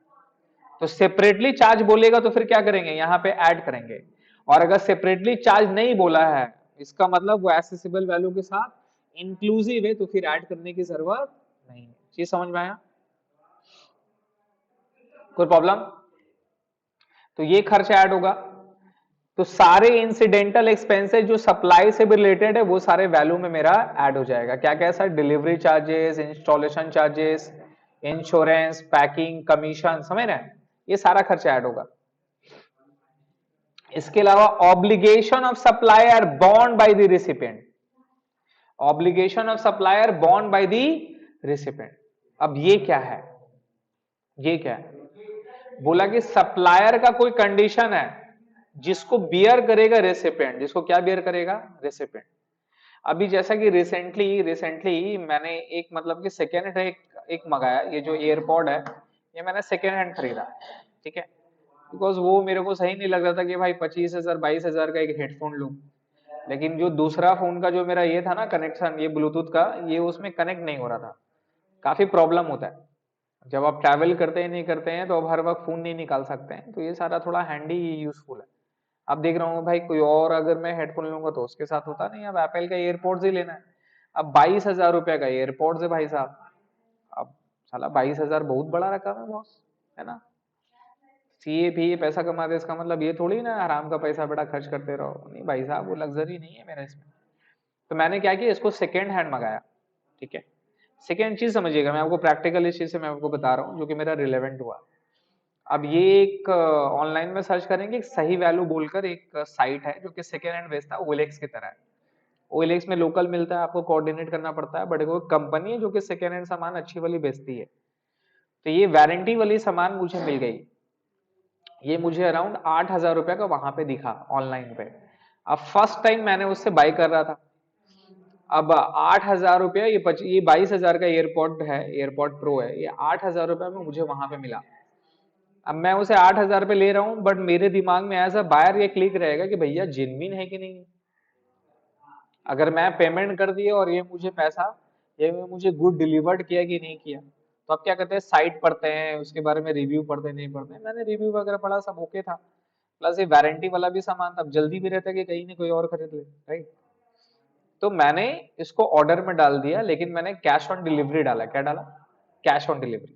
Speaker 1: तो सेपरेटली चार्ज बोलेगा तो फिर क्या करेंगे, यहाँ पे ऐड करेंगे। और अगर सेपरेटली चार्ज नहीं बोला है, इसका मतलब वो एसेसिबल वैल्यू के साथ इंक्लूसिव है, तो फिर ऐड करने की जरूरत नहीं है। चीज समझ में आया, कोई प्रॉब्लम। तो ये खर्चा ऐड होगा। तो सारे इंसिडेंटल एक्सपेंसेस जो सप्लाई से भी रिलेटेड है वो सारे वैल्यू में मेरा ऐड हो जाएगा। क्या क्या sir, delivery charges, installation charges, insurance, packing, commission, समझ रहे हैं, ये सारा खर्चा ऐड होगा। इसके अलावा obligation of supplier bond by the recipient, obligation of supplier bond by the recipient. अब ये क्या है, ये क्या है, बोला कि सप्लायर का कोई कंडीशन है जिसको बियर करेगा रेसिपिएंट, जिसको क्या बियर करेगा, रेसिपिएंट। अभी जैसा कि रिसेंटली मैंने एक मतलब कि सेकेंड हैंड एक मंगाया, ये जो एयरपॉड है ये मैंने सेकेंड हैंड खरीदा, ठीक है, बिकॉज वो मेरे को सही नहीं लग रहा था कि भाई 25,000 22,000 का एक हेडफोन लूं। लेकिन जो दूसरा फोन का जो मेरा ये था ना कनेक्शन, ये ब्लूटूथ का, ये उसमें कनेक्ट नहीं हो रहा था, काफी प्रॉब्लम होता है जब आप ट्रैवल करते हैं, नहीं करते हैं तो अब हर वक्त फोन नहीं निकाल सकते हैं, तो ये सारा थोड़ा हैंडी यूजफुल है। अब देख रहा हूँ भाई कोई और अगर मैं हेडफोन लूंगा तो उसके साथ होता नहीं, अब एप्पल का एयरपोर्ट्स ही लेना है। अब 22,000 रुपए का एयरपोर्ट्स है भाई साहब, अब साला 22,000 बहुत बड़ा रकम है बॉस, है ना। सीए भी पैसा कमाते इसका मतलब ये थोड़ी ना आराम का पैसा बड़ा खर्च करते रहो, नहीं भाई साहब वो लग्जरी नहीं है मेरा इसमें। तो मैंने क्या किया, इसको सेकेंड हैंड मंगाया। ठीक है, सेकेंड चीज समझिएगा, मैं आपको प्रैक्टिकल इस चीज से मैं आपको बता रहा हूँ जो कि मेरा रिलेवेंट हुआ। अब ये एक ऑनलाइन में सर्च करेंगे, एक सही वैल्यू बोलकर एक साइट है जो कि सेकेंड हैंड बेचता है, ओएलएक्स की तरह है। ओएलएक्स में लोकल मिलता है, आपको कोऑर्डिनेट करना पड़ता है, बट वो कंपनी है जो कि सेकेंड हैंड सामान अच्छी वाली बेचती है। तो ये वारंटी वाली सामान मुझे मिल गई, ये मुझे अराउंड 8,000 रुपए का वहां पे दिखा ऑनलाइन पे। अब फर्स्ट टाइम मैंने उससे बाई कर रहा था। अब 8,000 रुपया, ये 22,000 का एयरपॉड है, एयरपॉड प्रो है, ये 8,000 रुपये में मुझे वहां पे मिला। अब मैं उसे 8,000 रुपये ले रहा हूं, बट मेरे दिमाग में एज अ बायर ये क्लिक रहेगा कि भैया जेन्युइन है कि नहीं। अगर मैं पेमेंट कर दिए और ये मुझे पैसा, ये मुझे गुड डिलीवर्ड किया कि नहीं किया। तो अब क्या करते हैं, साइट पढ़ते हैं, उसके बारे में रिव्यू पढ़ते नहीं पढ़ते। मैंने रिव्यू वगैरह पढ़ा, सब ओके था। प्लस ये वारंटी वाला भी सामान था, अब जल्दी भी रहता है कि कहीं ना कोई और खरीद ले, राइट। तो मैंने इसको ऑर्डर में डाल दिया, लेकिन मैंने कैश ऑन डिलीवरी डाला। क्या डाला, कैश ऑन डिलीवरी।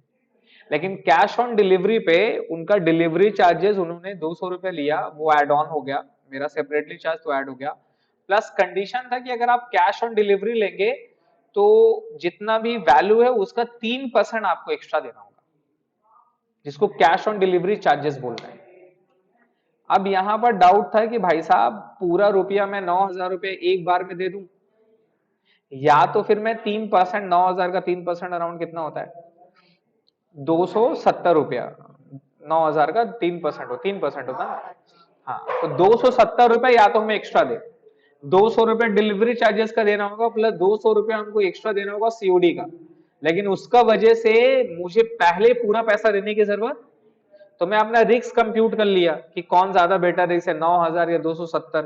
Speaker 1: लेकिन कैश ऑन डिलीवरी पे उनका डिलीवरी चार्जेस उन्होंने 200 रुपए लिया, वो एड ऑन हो गया, मेरा सेपरेटली चार्ज तो ऐड हो गया। प्लस कंडीशन था कि अगर आप कैश ऑन डिलीवरी लेंगे तो जितना भी वैल्यू है उसका 3% आपको एक्स्ट्रा देना होगा, जिसको कैश ऑन डिलीवरी चार्जेस बोल रहे हैं। अब यहां पर डाउट था कि भाई साहब पूरा रुपया मैं 9,000 रुपये एक बार में दे दूं, या तो फिर मैं 3%, 9,000 का 3% अराउंड कितना होता है, 270 रुपया। 9,000 का 3% हो, 3% होता है। हाँ, तो 270 रुपए या तो हमें एक्स्ट्रा दे, 200 रुपए डिलीवरी चार्जेस का देना होगा, प्लस 200 रुपया हमको एक्स्ट्रा देना होगा सीओडी का। लेकिन उसका वजह से मुझे पहले पूरा पैसा देने की जरूरत, तो मैं अपना रिस्क कंप्यूट कर लिया कि कौन ज्यादा बेटर रिस्क है, 9,000 या 270।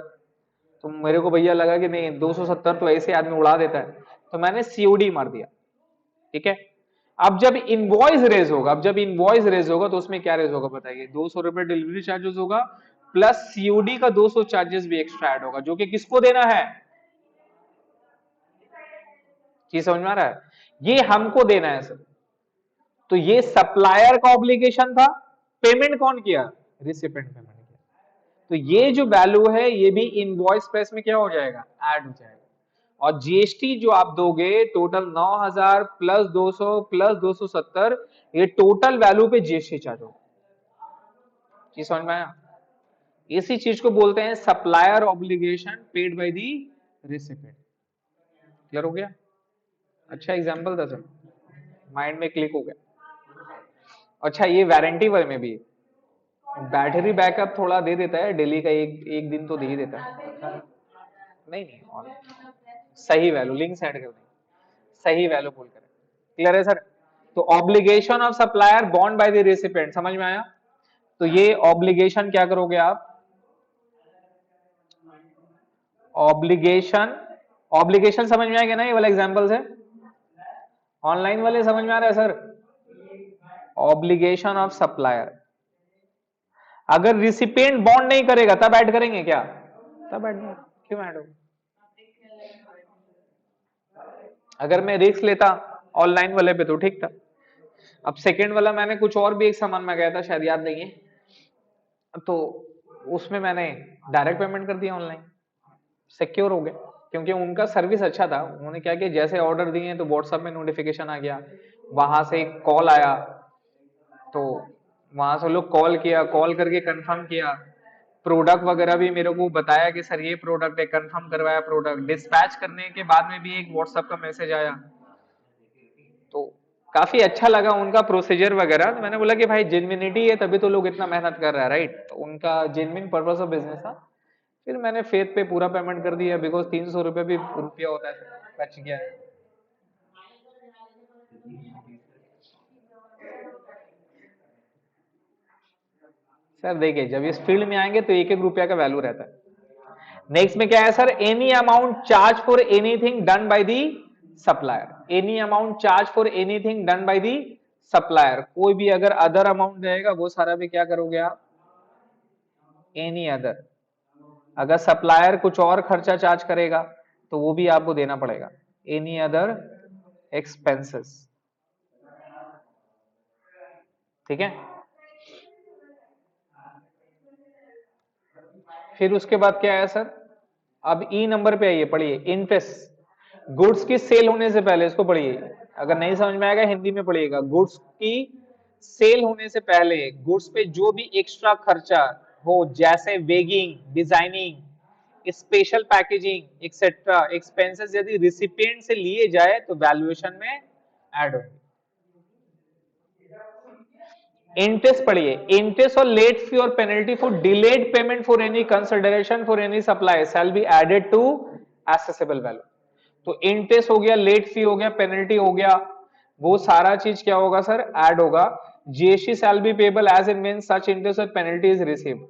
Speaker 1: तो मेरे को भैया लगा कि नहीं, 270 तो ऐसे आदमी उड़ा देता है, तो मैंने सीओडी मार दिया। ठीक है, अब जब इनवॉइस रेज होगा, अब जब इनवॉइस रेज होगा तो उसमें क्या रेज होगा बताइए, 200 रुपए डिलीवरी चार्जेस होगा, प्लस सीओडी का 200 चार्जेस भी एक्स्ट्रा ऐड होगा, जो कि किसको देना है, चीज समझ में आ रहा है, ये हमको देना है सर। तो ये सप्लायर का ऑब्लिगेशन था, पेमेंट कौन किया, रिसिपेंट पेमेंट किया। तो ये जो वैल्यू है ये भी इनवॉइस प्राइस में क्या हो जाएगा, ऐड हो जाएगा। और जीएसटी जो आप दोगे टोटल 9,000 प्लस 200 प्लस 270, ये टोटल वैल्यू पे जीएसटी चार्ज होगा। चीज समझ में आया, इसी चीज को बोलते हैं supplier obligation paid by the recipient. Clear हो गया, अच्छा एग्जांपल था सर, माइंड में क्लिक हो गया। अच्छा, ये वारंटी वाले में भी बैटरी बैकअप थोड़ा दे देता है, डेली का एक एक दिन तो दे ही देता है। नहीं नहीं, और सही वैल्यू लिंक सेंड कर देंगे, सही वैल्यू बोल कर। क्लियर है सर। तो obligation of supplier bond by the recipient, समझ में आया। तो ये ऑब्लिगेशन क्या करोगे आप, ऑब्लिगेशन, ऑब्लिगेशन समझ में आएगा ना, ये वाला एग्जांपल से, ऑनलाइन वाले समझ में आ रहा है सर। ऑब्लिगेशन ऑफ सप्लायर, अगर रिसिपेंट बॉन्ड नहीं करेगा तब ऐड करेंगे क्या, तब ऐड नहीं, क्यों ऐड होगा। अगर मैं रिस्क लेता ऑनलाइन वाले पे तो ठीक था। अब सेकंड वाला मैंने कुछ और भी एक सामान मंगाया था, शायद याद नहीं है, तो उसमें मैंने डायरेक्ट पेमेंट कर दिया ऑनलाइन, सिक्योर हो गया। क्योंकि उनका सर्विस अच्छा था, उन्होंने क्या किया, जैसे ऑर्डर दिए तो व्हाट्सएप में नोटिफिकेशन आ गया, वहां से एक कॉल आया, तो वहां से लोग कॉल किया, कॉल करके कंफर्म किया, प्रोडक्ट वगैरह भी मेरे को बताया कि सर ये प्रोडक्ट है, कंफर्म करवाया प्रोडक्ट, डिस्पैच करने के बाद में भी एक व्हाट्सएप का मैसेज आया। तो काफी अच्छा लगा उनका प्रोसीजर वगैरह। तो मैंने बोला कि भाई जेन्युइनिटी है तभी तो लोग इतना मेहनत कर रहा है, राइट। तो उनका जेन्युइन पर्पस ऑफ बिजनेस था। फिर मैंने फेथ पे पूरा पेमेंट कर दिया, बिकॉज 300 रुपये भी रुपया होता है, बच गया है। सर देखिए, जब इस फील्ड में आएंगे तो एक एक रुपया का वैल्यू रहता है। नेक्स्ट में क्या है sir, any amount charge for anything done by the supplier, any amount charge for anything done by the supplier, कोई भी अगर अदर अमाउंट रहेगा वो सारा भी क्या करोगे आप, एनी अदर। अगर सप्लायर कुछ और खर्चा चार्ज करेगा तो वो भी आपको देना पड़ेगा, एनी अदर एक्सपेंसेस। ठीक है, फिर उसके बाद क्या है सर, अब ई नंबर पे आइए, पढ़िए इंटरेस्ट। गुड्स की सेल होने से पहले, इसको पढ़िए, अगर नहीं समझ में आएगा हिंदी में पढ़िएगा। गुड्स की सेल होने से पहले गुड्स पे जो भी एक्स्ट्रा खर्चा हो, जैसे weighing, designing, special packaging etcetera expenses यदि रिसिपिएंट से लिए जाए तो वैल्यूएशन में ऐड होंगे। इंटरेस्ट पढ़िए, इंटरेस्ट और लेट फी और penalty for delayed payment for any consideration for any supply shall be added to assessable value. तो इंटरेस्ट हो गया, लेट फी हो गया, पेनल्टी हो गया, वो सारा चीज क्या होगा सर, ऐड होगा। GST shall be payable as and when such interest or penalty is received.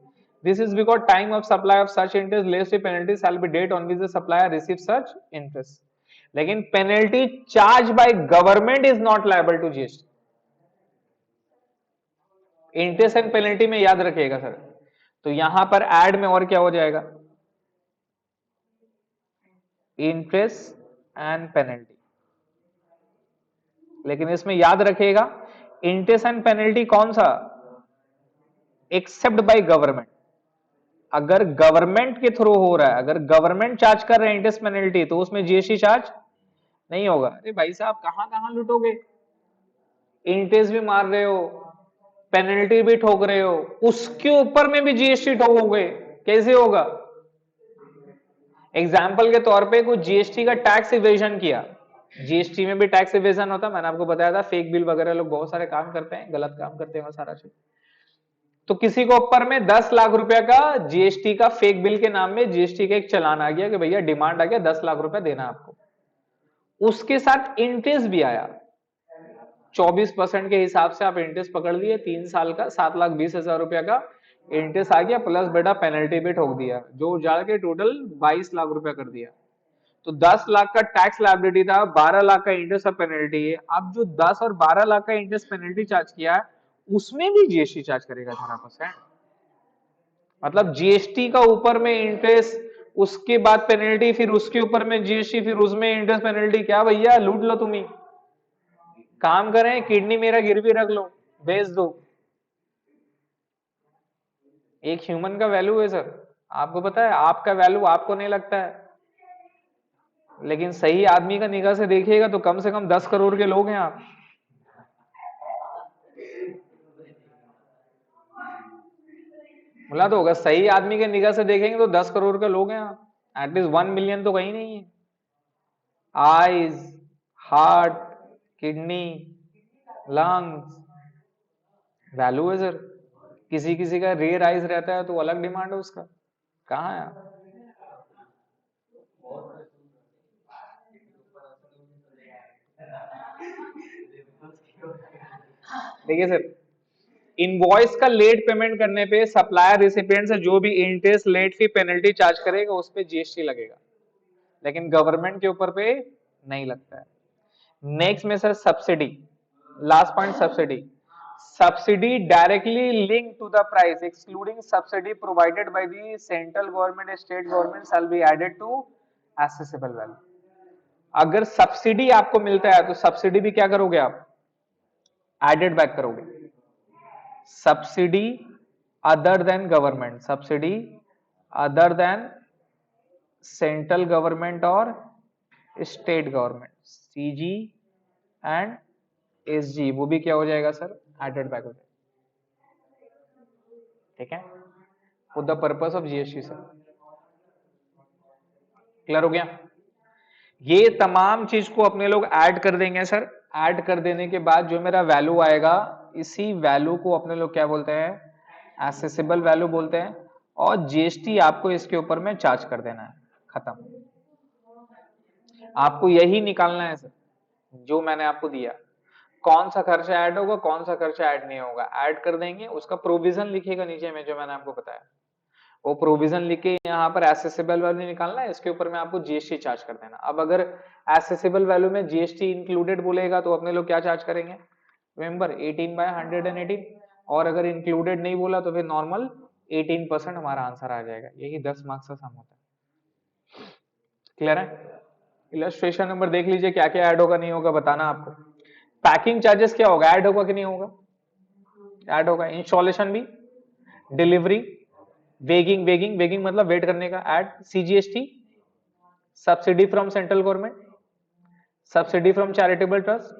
Speaker 1: This is because time of supply of such interest less fee penalty shall be date on which the supplier receive such interest. लेकिन penalty charge by government is not liable to GST. Interest and penalty में याद रखिएगा sir. तो यहां पर add में और क्या हो जाएगा, इंटरेस्ट एंड पेनल्टी। लेकिन इसमें याद रखिएगा इंटरेस्ट एंड पेनल्टी कौन सा, एक्सेप्ट बाय गवर्नमेंट। अगर गवर्नमेंट के थ्रू हो रहा है, अगर गवर्नमेंट चार्ज कर रहे हैं इंटरेस्ट पेनल्टी, तो उसमें जीएसटी चार्ज नहीं होगा। अरे भाई साहब कहां कहां लूटोगे, इंटरेस्ट भी मार रहे हो, पेनल्टी भी ठोक रहे हो, उसके ऊपर में भी जीएसटी ठोकोगे, कैसे होगा। एग्जाम्पल के तौर पे कुछ जीएसटी का टैक्स इवेजन किया, जीएसटी में भी टैक्स इवेजन होता है, मैंने आपको बताया था, फेक बिल वगैरह लोग बहुत सारे काम करते हैं, गलत काम करते हैं सारा चीज। तो किसी को ऊपर में 10 लाख रुपए का जीएसटी का फेक बिल के नाम में जीएसटी का एक चालान आ गया कि भैया डिमांड आ गया 10 लाख रुपए देना आपको, उसके साथ इंटरेस्ट भी आया 24% के हिसाब से आप इंटरेस्ट पकड़ लिए 3 साल का, 7,20,000 रुपया का इंटरेस्ट आ गया, प्लस बेटा पेनल्टी भी ठोक दिया, जो उजाड़ के टोटल 22 लाख रुपया कर दिया। तो 10 लाख का टैक्स लायबिलिटी था, 12 लाख का इंटरेस्ट और पेनल्टी है। अब जो 10 और 12 लाख का इंटरेस्ट पेनल्टी चार्ज किया है उसमें भी जीएसटी चार्ज करेगा 18%। मतलब जीएसटी का ऊपर में इंटरेस्ट, उसके बाद पेनल्टी, फिर उसके ऊपर में जीएसटी, फिर उसमें इंटरेस्ट पेनल्टी। क्या भैया लूट लो तुम ही, काम करें किडनी मेरा गिरवी रख लो, बेच दो। एक ह्यूमन का वैल्यू है सर, आपको पता है, आपका वैल्यू आपको नहीं लगता है, लेकिन सही आदमी का निगाह से देखिएगा तो कम से कम 10 करोड़ के लोग हैं आप। बोला तो होगा, सही आदमी के निगाह से देखेंगे तो 10 करोड़ के लोग हैं आप, एटलीस्ट 1 मिलियन तो कहीं नहीं है। Eyes, heart, kidney, lungs, value है सर। किसी किसी का रेयर आइज रहता है तो अलग डिमांड है उसका। कहाँ है आप? देखिए सर, इनवॉइस का लेट पेमेंट करने पे सप्लायर रिसिपिएंट से जो भी interest, late fee, penalty charge करेगा उस पे जीएसटी लगेगा, लेकिन गवर्नमेंट के ऊपर पे नहीं लगता है। नेक्स्ट में sir subsidy, last point subsidy. Subsidy directly link to the price excluding subsidy provided by the central government, state government shall be added to assessable value. अगर सब्सिडी आपको मिलता है तो सब्सिडी भी क्या करोगे आप, एडेड बैक करोगे। Subsidy other than government, subsidy other than central government और state government, CG and SG, वो भी क्या हो जाएगा सर, एडेड बैक हो जाएगा। ठीक है, for the purpose of GST sir. Clear हो गया। ये तमाम चीज को अपने लोग ऐड कर देंगे सर। ऐड कर देने के बाद जो मेरा वैल्यू आएगा, इसी वैल्यू को अपने लोग क्या बोलते हैं, एसेसिबल वैल्यू बोलते हैं, और जीएसटी आपको इसके ऊपर में चार्ज कर देना है, खत्म। आपको यही निकालना है सर जो मैंने आपको दिया, कौन सा खर्चा ऐड होगा, कौन सा खर्चा ऐड नहीं होगा, ऐड कर देंगे, उसका प्रोविजन लिखिएगा नीचे में जो मैंने आपको बताया, वो प्रोविजन लिख के यहाँ पर एसेसिबल वैल्यू निकालना है, इसके ऊपर में आपको जीएसटी चार्ज कर देना। अब अगर एसेसिबल वैल्यू में जीएसटी इंक्लूडेड बोलेगा तो अपने लोग क्या चार्ज करेंगे, रिमेंबर 18/118, और अगर इंक्लूडेड नहीं बोला तो फिर नॉर्मल 18% हमारा आंसर आ जाएगा। यही 10 मार्क्स का सम होता है। क्लियर है। इलस्ट्रेशन नंबर देख लीजिए, क्या क्या ऐड होगा नहीं होगा बताना आपको। पैकिंग चार्जेस क्या होगा, ऐड होगा कि नहीं होगा, ऐड होगा। इंस्टॉलेशन भी, डिलीवरी, वेगिंग, वेगिंग मतलब वेट करने का, add. CGST subsidy from central government, subsidy from charitable trust,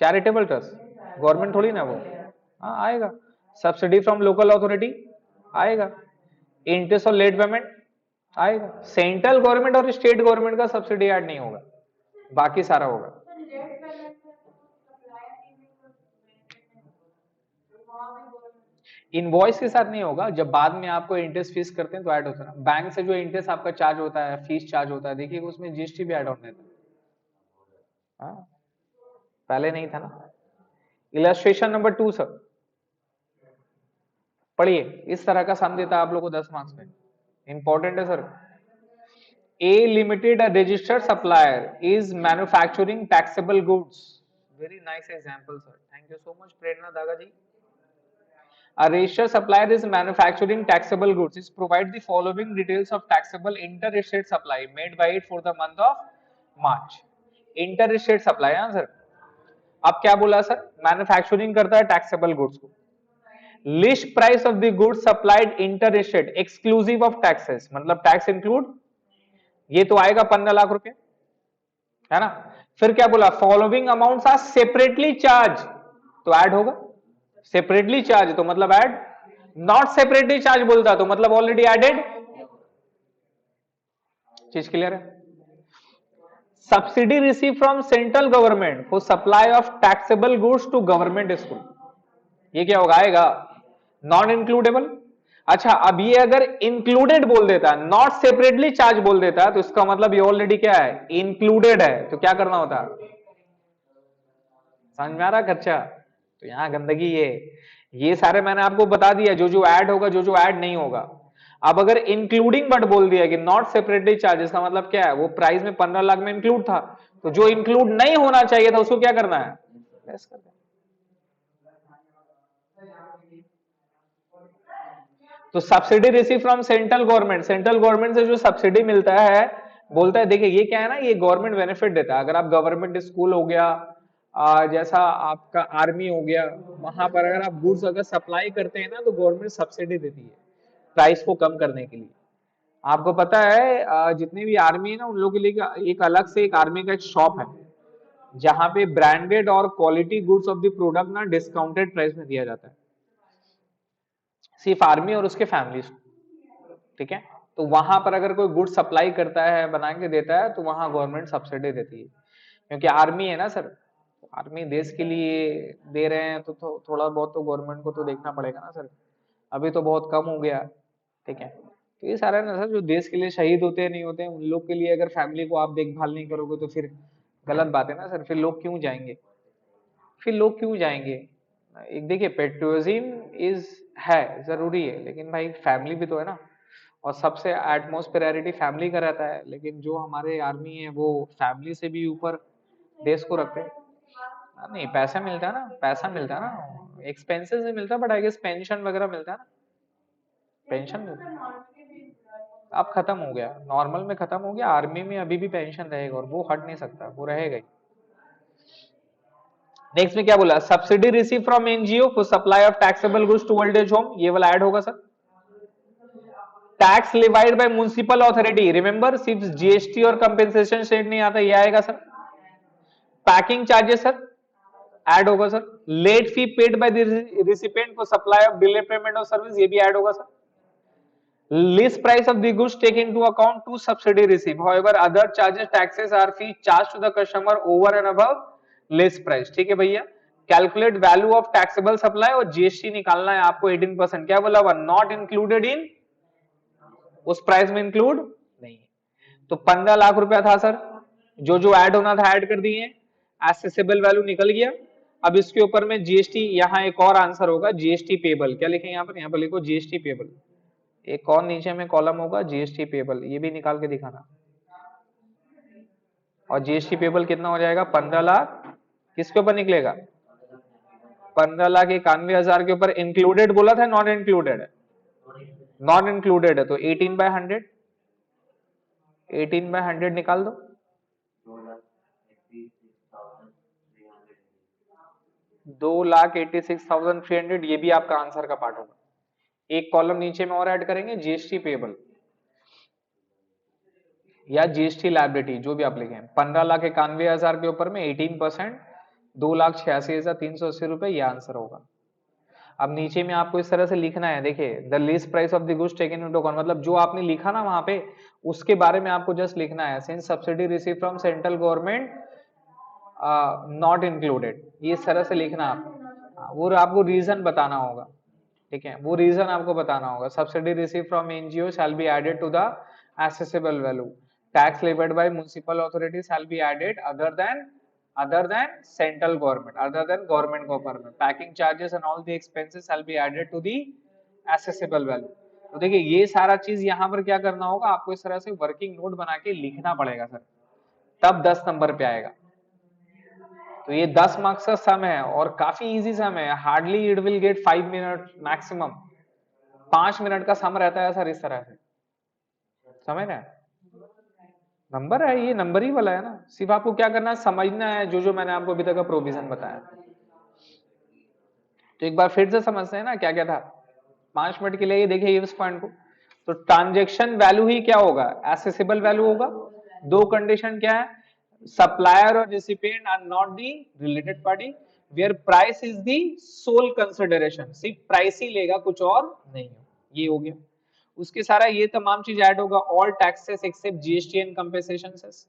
Speaker 1: charitable trust government थोड़ी ना वो, हाँ आएगा। सब्सिडी फ्रॉम लोकल अथॉरिटी आएगा, इंटरेस्ट और लेट पेमेंट आएगा। सेंट्रल गवर्नमेंट और स्टेट गवर्नमेंट का सब्सिडी ऐड नहीं होगा, बाकी सारा होगा। इनवॉइस के साथ नहीं होगा, जब बाद में आपको इंटरेस्ट फीस करते हैं तो ऐड होता है। बैंक से जो इंटरेस्ट आपका चार्ज होता है, फीस चार्ज होता है, देखिए उसमें जीएसटी भी ऐड होता है। हाँ पहले नहीं था ना। इलस्ट्रेशन नंबर 2 सर पढ़िए, इस तरह का सम देता है आप लोग को 10 मार्क्स में, इंपॉर्टेंट है sir. A limited, a registered supplier, is manufacturing taxable goods. Very nice example, sir. Thank you so much, Prerna Daga ji. A registered supplier is manufacturing taxable goods. It provides the following details of taxable inter-state supply made by it for the month of March. Inter-state supply, हाँ sir. अब क्या बोला sir? Manufacturing करता है taxable goods को। List price of the goods supplied inter-state exclusive of taxes, मतलब tax include, ये तो आएगा 15 लाख रुपए, है ना। फिर क्या बोला? Following amounts are separately charge, तो ऐड होगा। सेपरेटली चार्ज तो मतलब ऐड, नॉट सेपरेटली चार्ज बोलता तो मतलब ऑलरेडी एडेड। चीज क्लियर है? Subsidy receive from central government for supply of taxable goods to government school, ये क्या होगा? आएगा नॉन इंक्लूडेबल। अच्छा, अब ये अगर इंक्लूडेड बोल देता है, नॉट सेपरेटली चार्ज बोल देता है, तो इसका मतलब ये ऑलरेडी क्या है? इंक्लूडेड है। तो क्या करना होता है? समझ में आ रहा खर्चा? तो यहां गंदगी ये सारे मैंने आपको बता दिया, जो जो ऐड होगा, जो जो ऐड नहीं होगा। अब अगर इंक्लूडिंग बट बोल दिया कि नॉट सेपरेटली चार्ज, इसका मतलब क्या है? वो प्राइस में 15 लाख में इंक्लूड था, तो जो इंक्लूड नहीं होना चाहिए था उसको क्या करना है? लेस कर देना। तो subsidy receive from central government, central government से जो सब्सिडी मिलता है, बोलता है देखिए ये क्या है ना, ये गवर्नमेंट बेनिफिट देता है। अगर आप गवर्नमेंट स्कूल हो गया, जैसा आपका आर्मी हो गया, वहां पर अगर आप गुड्स अगर सप्लाई करते हैं ना, तो गवर्नमेंट सब्सिडी देती है प्राइस को कम करने के लिए। आपको पता है जितने भी आर्मी है ना, उन लोगों के लिए एक अलग से एक आर्मी का एक शॉप है, जहां पे ब्रांडेड और quality goods of the product ना डिस्काउंटेड प्राइस में दिया जाता है, सिर्फ आर्मी और उसके फैमिली, ठीक है। तो वहां पर अगर कोई गुड सप्लाई करता है, बना के देता है, तो वहां गवर्नमेंट सब्सिडी देती है, क्योंकि आर्मी है ना सर, आर्मी देश के लिए दे रहे हैं, तो थोड़ा बहुत तो गवर्नमेंट को तो देखना पड़ेगा ना सर। अभी तो बहुत कम हो गया, ठीक है। तो ये सारा ना सर, जो देश के लिए शहीद होते हैं, नहीं होते हैं, उन लोग के लिए अगर फैमिली को आप देखभाल नहीं करोगे तो फिर गलत बात है ना सर। फिर लोग क्यों जाएंगे? फिर लोग क्यों जाएंगे? एक देखिए, पेट्रियोटिज्म इज है, जरूरी है, लेकिन भाई फैमिली भी तो है ना, और सबसे एटमोस्ट प्रायोरिटी फैमिली का रहता है। लेकिन जो हमारे आर्मी है वो फैमिली से भी ऊपर देश को रखते हैं। नहीं, पैसा मिलता है ना, पैसा मिलता है ना, एक्सपेंसेस भी मिलता है, बट आई गेस पेंशन वगैरह मिलता है ना, पेंशन मिलता है। अब खत्म हो गया, नॉर्मल में खत्म हो गया, आर्मी में अभी भी पेंशन रहेगा और वो हट नहीं सकता, वो रहेगा ही। नेक्स्ट में क्या बोला? Subsidy receive from NGO for supply of taxable goods to old age home, ये वाला ऐड होगा sir. Tax levied by municipal authority, remember सिर्फ जीएसटी और कंपेंसेशन स्टेट नहीं आता, ये आएगा sir. Packing charges sir add होगा sir. Late fee paid by the recipient for supply of delay payment of service, ये भी ऐड होगा sir. List price of the goods take into account to subsidy received. However, other charges, taxes or fee charged to the customer over and above list price. ठीक है भैया। Calculate value of taxable supply और GST निकालना है आपको 18%। क्या बोला हुआ? नॉट इंक्लूडेड इन, उस प्राइस में इंक्लूड नहीं है। तो 15 लाख रुपया था सर, जो जो ऐड होना था ऐड कर दिए, एसेसेबल वैल्यू निकल गया। अब इसके ऊपर में जीएसटी, यहाँ एक और आंसर होगा, जीएसटी पेबल। क्या लिखें यहाँ पर लिखो जीएसटी पेबल। एक और नीचे में कॉलम होगा जीएसटी पेबल, ये भी निकाल के दिखाना। और जीएसटी पेबल कितना हो जाएगा? 15 लाख। किसके ऊपर निकलेगा? 15,91,000 के ऊपर। इंक्लूडेड बोला था, नॉन इंक्लूडेड है? नॉन इंक्लूडेड है, तो 18/100, 18/100 निकाल दो। 2,86,300, ये भी आपका आंसर का पार्ट होगा। एक कॉलम नीचे में और ऐड करेंगे, जीएसटी पेबल। या जीएसटी लायबिलिटी, जो भी आप लिखें, 15,91,000 के ऊपर में 18%, 2,86,380 रुपए, ये आंसर होगा। अब नीचे में आपको इस तरह से लिखना है, देखिए, the least price of the goods taken into account, मतलब जो आपने लिखा ना वहां पे, उसके बारे में आपको जस्ट लिखना है, since subsidy receive from central government not included, ये इस तरह से लिखना आप, वो आपको रीजन बताना होगा, ठीक है, वो रीजन आपको बताना होगा। Subsidy receive from NGO shall be added to the accessible value, tax levied by municipal authorities shall be added other than central government, other than government government, packing charges and all the expenses shall be added to the accessible value। तो देखिए ये सारा चीज यहाँ पर क्या करना होगा, आपको इस तरह से वर्किंग नोट बना के लिखना पड़ेगा सर, तब 10 नंबर पे आएगा। तो ये 10 मार्क्स का सम है और काफी इजी सम है, hardly it will get 5 minute maximum, 5 minute का सम रहता है सर, इस तरह से, समझ रहे हैं? नंबर है, ये नंबर ही वाला है ना, सिर्फ आपको क्या करना है, समझना है जो मैंने आपको अभी तक का प्रोविजन बताया। तो एक बार फिर से समझते हैं ना क्या क्या था, 5 मिनट के लिए ये देखिए इस पॉइंट को। तो ट्रांजैक्शन वैल्यू ही क्या होगा, एसेसिबल वैल्यू होगा। दो कंडीशन क्या है, सप्लायर और recipient are not the related party, where price is the sole consideration, सिर्फ प्राइस ही लेगा, कुछ और नहीं, ये हो गया। उसके सारा ये तमाम चीज ऐड होगा, all taxes except GST and compensation cess,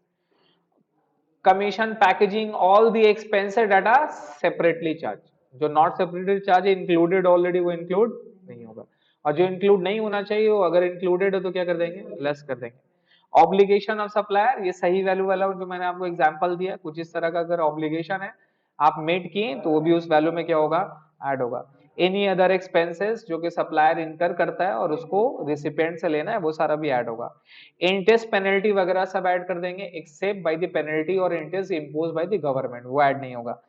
Speaker 1: commission, packaging, all the expenses that are separately charge, जो not separately charge included already वो इंक्लूड नहीं होगा, और जो इंक्लूड नहीं होना चाहिए वो अगर इंक्लूडेड हो तो क्या कर देंगे, लेस कर देंगे। ऑब्लिगेशन ऑफ सप्लायर, ये सही वैल्यू वाला जो मैंने आपको एग्जांपल दिया, कुछ इस तरह का अगर ऑब्लिगेशन है आप मेट किए तो वो भी उस वैल्यू में क्या होगा, ऐड होगा। एनी अदर एक्सपेंसेस जो कि सप्लायर इनकर करता है और उसको रिसिपिएंट से लेना है, वो सारा भी ऐड होगा। इंटरेस्ट, पेनल्टी वगैरह सब ऐड कर देंगे, एक्सेप्ट बाय द पेनल्टी और interest impose by the government, वो ऐड नहीं होगा।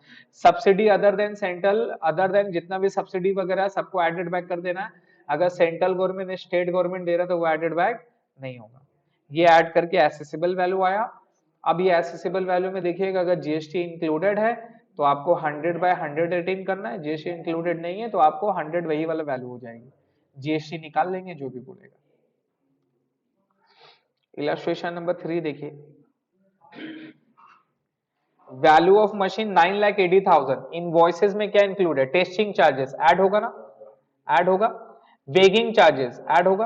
Speaker 1: Subsidy other than central, other than जितना भी सब्सिडी वगैरह सबको एडेड बैक कर देना है, अगर सेंट्रल गवर्नमेंट स्टेट गवर्नमेंट दे रहा है तो वो एडेड बैक नहीं होगा। ये ऐड करके एसेसिबल वैल्यू आया। अब ये एसेसिबल वैल्यू में देखिएगा, अगर जीएसटी इंक्लूडेड है तो आपको 100/100 रेटिंग करना है, जीएसटी इंक्लूडेड नहीं है तो आपको 100 वही वाला वैल्यू हो जाएगी, जीएसटी निकाल लेंगे जो भी बोलेगा। इलस्ट्रेशन नंबर 3 देखिए, वैल्यू ऑफ मशीन 9,80,000, इनवॉइसेस में क्या इंक्लूड है, टेस्टिंग चार्जेस ऐड होगा ना, ऐड होगा, बेगिंग चार्जेस ऐड होगा,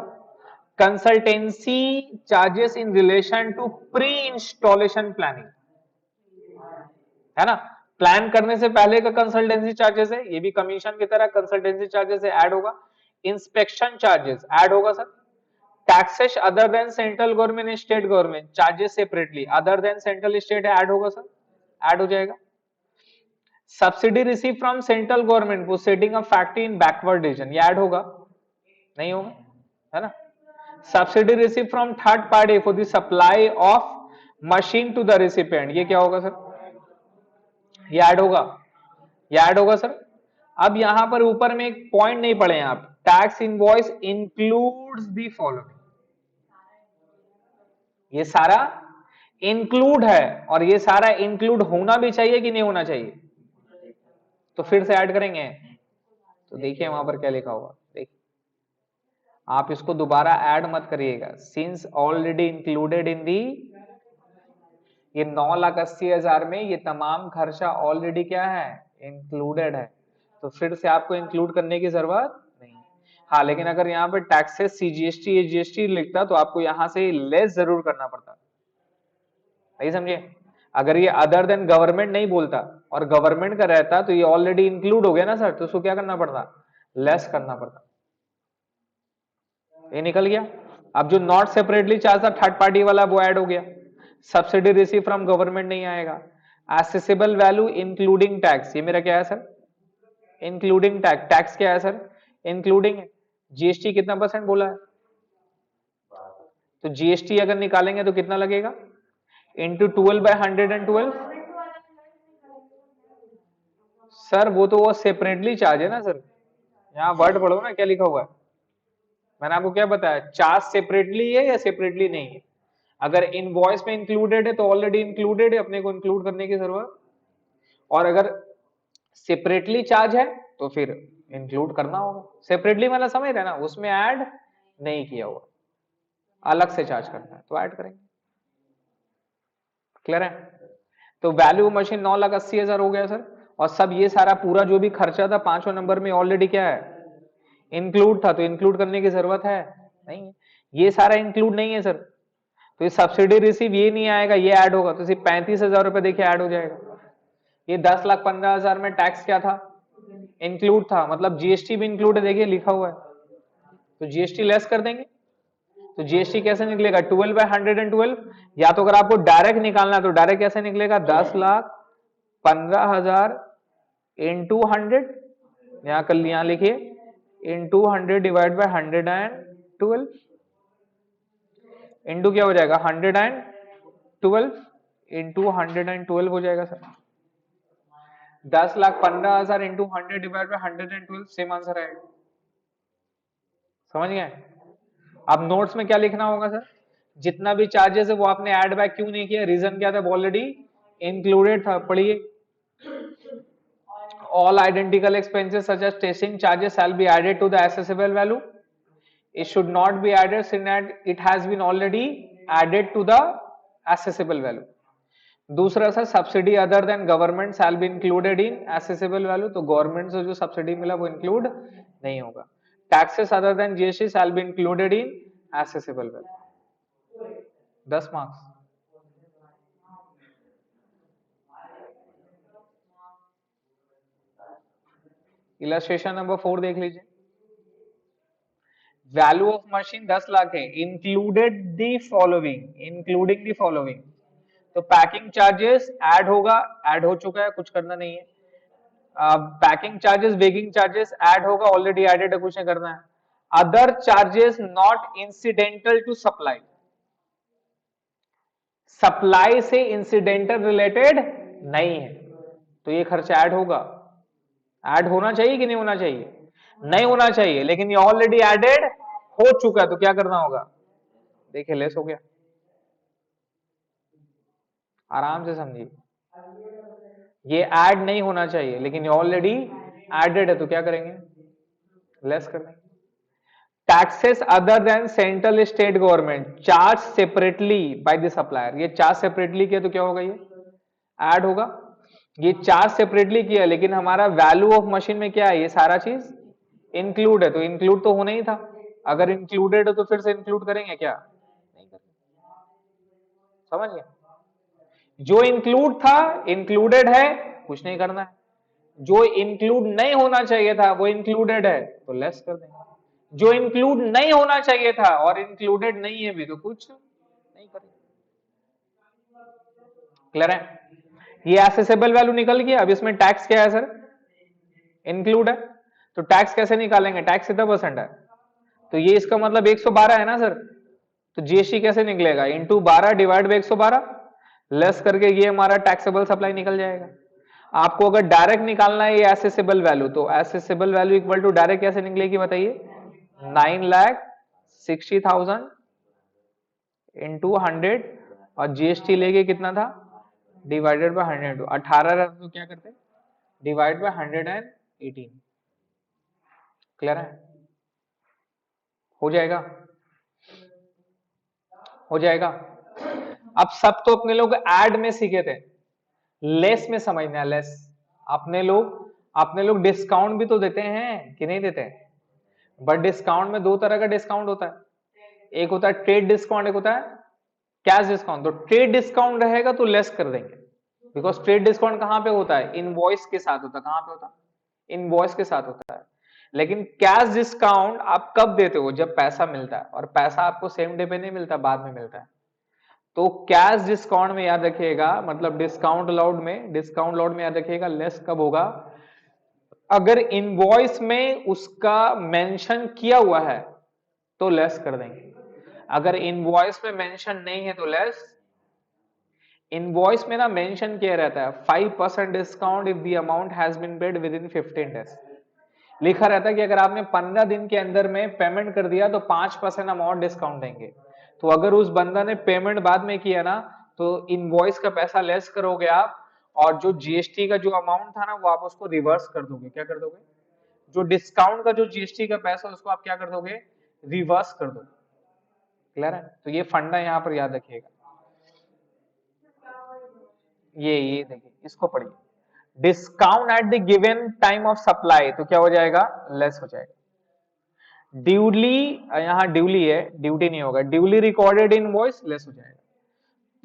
Speaker 1: consultancy charges in relation to pre installation planning, है ना, प्लान करने से पहले का कंसल्टेंसी चार्जेस है, ये भी कमीशन की तरह कंसल्टेंसी चार्जेस है, ऐड होगा। इंस्पेक्शन चार्जेस ऐड होगा sir. Taxes other than central government state government charges separately, other than central state add होगा सर, ऐड हो जाएगा। Subsidy receive from central government for setting up factory in backward region, ये add होगा नहीं होगा, है ना। Subsidy receive from third party for the supply of machine to the recipient, ये क्या होगा सर, ये ऐड होगा, ये ऐड होगा सर। अब यहां पर ऊपर में एक पॉइंट नहीं पढ़े आप, tax invoice includes the following, ये सारा इंक्लूड है और ये सारा इंक्लूड होना भी चाहिए कि नहीं होना चाहिए, तो फिर से ऐड करेंगे। तो देखिए वहां पर क्या लिखा होगा, देखिए आप इसको दोबारा ऐड मत करिएगा, सिंस ऑलरेडी इंक्लूडेड इन दी, ये 9,80,000 में ये तमाम खर्चा ऑलरेडी क्या है, इंक्लूडेड है, तो फिर से आपको इंक्लूड करने की जरूरत नहीं। हाँ लेकिन अगर यहाँ पे टैक्सेस सीजीएसटी जीएसटी लिखता तो आपको यहाँ से लेस जरूर करना पड़ता, नहीं समझे। अगर ये अदर देन गवर्नमेंट नहीं बोलता और गवर्नमेंट का रहता तो ये ऑलरेडी इंक्लूड हो गया ना सर, तो उसको क्या करना पड़ता, लेस करना पड़ता, ये निकल गया। अब जो नॉट सेपरेटली चार्ज था थर्ड पार्टी वाला वो ऐड हो गया, सब्सिडी रिसीव फ्रॉम गवर्नमेंट नहीं आएगा। एसेसिबल वैल्यू इंक्लूडिंग टैक्स, ये मेरा क्या है सर, इंक्लूडिंग टैक्स, टैक्स क्या है सर, इंक्लूडिंग है। जीएसटी कितना परसेंट बोला है, तो जीएसटी अगर निकालेंगे तो कितना लगेगा, इंटू 12/112, सर वो तो वो सेपरेटली चार्ज है ना सर, यहाँ वर्ड पढ़ो ना क्या लिखा हुआ है, मैंने आपको क्या बताया, चार्ज सेपरेटली है या सेपरेटली नहीं है। अगर इनवॉइस में इंक्लूडेड है तो ऑलरेडी इंक्लूडेड है, अपने को इंक्लूड करने की जरूरत, और अगर सेपरेटली चार्ज है तो फिर इंक्लूड करना होगा। सेपरेटली मतलब समझ रहे ना, उसमें ऐड नहीं किया हुआ, अलग से चार्ज करना है तो ऐड करेंगे। क्लियर है? तो वैल्यू मशीन 9,80,000 हो गया सर। और सब ये सारा पूरा जो भी खर्चा था 5वें नंबर में ऑलरेडी क्या है, इंक्लूड था, तो इंक्लूड करने की जरूरत है नहीं, ये सारा इंक्लूड नहीं है सर। तो ये सब्सिडी रिसीव ये नहीं आएगा, ये ऐड होगा, तो सिर्फ 35,000 रुपए देखिए ऐड हो जाएगा। ये 10,15,000 में टैक्स क्या था, इंक्लूड था, मतलब जीएसटी भी इंक्लूड है, देखिए लिखा हुआ है, तो जीएसटी लेस कर देंगे। तो जीएसटी कैसे निकलेगा, 12/112, या तो अगर आपको डायरेक्ट निकालना है तो डायरेक्ट कैसे निकलेगा, 10,15,000 इंटू 100, यहां कल यहां लिखिए इंटू 100 डिवाइड बाय 112, इंटू क्या हो जाएगा 112 इंटू 112 हो जाएगा sir. 10,15,000 into 100 divide by 112, same answer आएगा। समझ गए? अब नोट्स में क्या लिखना होगा सर, जितना भी चार्जेस है वो आपने ऐड बैक क्यों नहीं किया, रीजन क्या था, ऑलरेडी इंक्लूडेड था। पढ़िए, all identical expenses such as testing charges shall be added to the assessable value. It should not be added since that it has been already added to the assessable value. दूसरा sir, subsidy other than government shall be included in assessable value, तो government से जो subsidy मिला वो include नहीं होगा। Taxes other than GST shall be included in assessable value. 10 marks. Illustration number 4 देख लीजिए। वैल्यू ऑफ मशीन 10 लाख है, included the following, including the following, तो पैकिंग चार्जेस ऐड होगा, ऐड हो चुका है, कुछ करना नहीं है। Packing charges, weighing charges add होगा, ऑलरेडी एडेड है, कुछ नहीं करना है। Other charges not incidental to supply, supply से इंसिडेंटल रिलेटेड नहीं है, तो ये खर्चा ऐड होगा। ऐड होना चाहिए कि नहीं होना चाहिए, नहीं होना चाहिए, लेकिन ये ऑलरेडी एडेड हो चुका है, तो क्या करना होगा, देखिए लेस हो गया। आराम से समझिए, ये ऐड नहीं होना चाहिए लेकिन ये ऑलरेडी एडेड है, तो क्या करेंगे, लेस कर देंगे। Taxes other than central state government charge separately bye the supplier, ये चार्ज सेपरेटली किया तो क्या होगा, ये ऐड होगा। ये चार्ज सेपरेटली किया लेकिन हमारा वैल्यू ऑफ मशीन में क्या है, ये सारा चीज इंक्लूड है, तो इंक्लूड तो होना ही था। अगर इंक्लूडेड है तो फिर से इंक्लूड करेंगे क्या, नहीं करेंगे। समझ गए? जो इंक्लूड था इंक्लूडेड है, कुछ नहीं करना है। जो इंक्लूड नहीं होना चाहिए था वो इंक्लूडेड है, तो लेस कर देंगे। जो इंक्लूड नहीं होना चाहिए था और इंक्लूडेड नहीं है भी, तो कुछ नहीं करेंगे। क्लियर है? ये एसेसेबल वैल्यू निकल गया। अब इसमें टैक्स क्या है सर, इंक्लूड है, तो टैक्स कैसे निकालेंगे, टैक्स कितना परसेंट है, तो ये इसका मतलब 112 है ना सर, तो जीएसटी कैसे निकलेगा, इंटू 12 डिवाइड बाई 112, लेस करके ये हमारा टैक्सेबल सप्लाई निकल जाएगा। आपको अगर डायरेक्ट निकालना है ये एसेसेबल वैल्यू, तो assessable value equal to direct कैसे निकलेगी बताइए, 9,60,000 इंटू 100 और जीएसटी लेके कितना था, डिवाइडेड बाय 100, 18 तो क्या करते, डिवाइड बाय 118। क्लियर है? हो जाएगा, हो जाएगा। अब सब तो अपने लोग ऐड में सीखे थे, लेस में समझना है, लेस। अपने लोग डिस्काउंट भी तो देते हैं कि नहीं देते हैं, बट डिस्काउंट में दो तरह का डिस्काउंट होता है, एक होता है ट्रेड डिस्काउंट, एक होता है कैश डिस्काउंट। तो ट्रेड डिस्काउंट रहेगा तो लेस कर देंगे, बिकॉज ट्रेड डिस्काउंट कहां पे होता है, इनवॉइस के साथ होता है। कहां पे होता है, इनवॉइस के साथ होता है। लेकिन कैश डिस्काउंट आप कब देते हो, जब पैसा मिलता है, और पैसा आपको सेम डे पे नहीं मिलता, बाद में मिलता है। तो कैश डिस्काउंट में याद रखिएगा, मतलब डिस्काउंट अलाउड में याद रखिएगा, लेस कब होगा, अगर इनवॉइस में उसका मेंशन किया हुआ है तो लेस कर देंगे। अगर इनवॉइस में मेंशन नहीं है तो लेस। इनवॉइस में ना मेंशन किया रहता है 5% discount if the amount has been paid within 15 days, लिखा रहता है कि अगर आपने 15 दिन के अंदर में पेमेंट कर दिया तो 5% अमाउंट डिस्काउंट देंगे। तो अगर उस बंदा ने पेमेंट बाद में किया ना, तो इनवॉइस का पैसा लेस करोगे आप, और जो जीएसटी का जो अमाउंट था ना वो आप उसको रिवर्स कर दोगे। क्या कर दोगे, जो डिस्काउंट का जो जीएसटी का पैसा उसको आप क्या कर दोगे, रिवर्स कर दोगे। क्लियर है? तो ये फंडा यहां पर याद रखिएगा। ये देखिए, इसको पढ़िए, discount at the given time of supply, तो क्या हो जाएगा, लेस हो जाएगा। ड्यूली, यहां ड्यूली है, ड्यूटी नहीं होगा, ड्यूली रिकॉर्डेड इनवॉइस लेस हो जाएगा।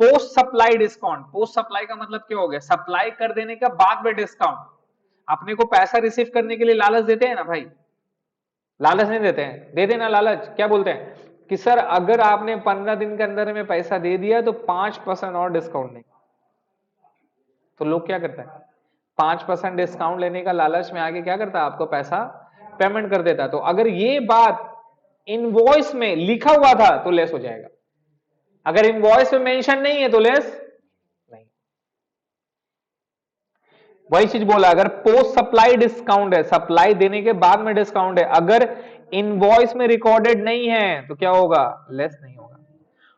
Speaker 1: Post supply discount, post supply का मतलब क्या हो गया, सप्लाई कर देने के बाद में डिस्काउंट। अपने को पैसा रिसीव करने के लिए लालच देते हैं ना भाई, लालच नहीं देते हैं, दे देना लालच, क्या बोलते हैं कि सर अगर आपने 15 दिन के अंदर में पैसा दे दिया तो 5% और डिस्काउंट नहीं। तो लोग क्या करते हैं, 5% डिस्काउंट लेने का लालच में आके क्या करता है, आपको पैसा पेमेंट कर देता है। तो अगर ये बात इनवॉइस में लिखा हुआ था तो लेस हो जाएगा, अगर इनवॉइस में मेंशन नहीं है तो लेस नहीं। वही चीज बोला, अगर पोस्ट सप्लाई डिस्काउंट है, सप्लाई देने के बाद में डिस्काउंट है, अगर इनवॉइस में रिकॉर्डेड नहीं है तो क्या होगा, लेस नहीं होगा।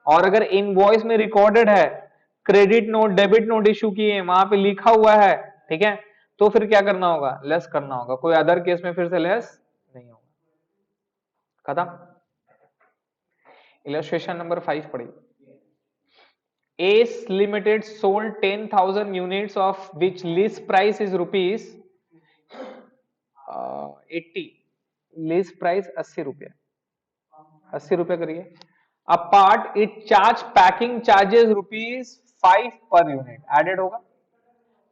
Speaker 1: और अगर इनवॉइस में रिकॉर्डेड है, credit note debit note issue किए, वहां पे लिखा हुआ है, ठीक है, तो फिर क्या करना होगा, लेस करना होगा। कोई अदर केस में फिर से लेस नहीं होगा। खत्म। इलस्ट्रेशन नंबर 5 पढ़िए। Ace Limited sold 10,000 units of which list price is rupees 80, list price 80 रुपया, 80 रुपया करिए। Apart it charge packing charges rupees 5 per unit, added होगा।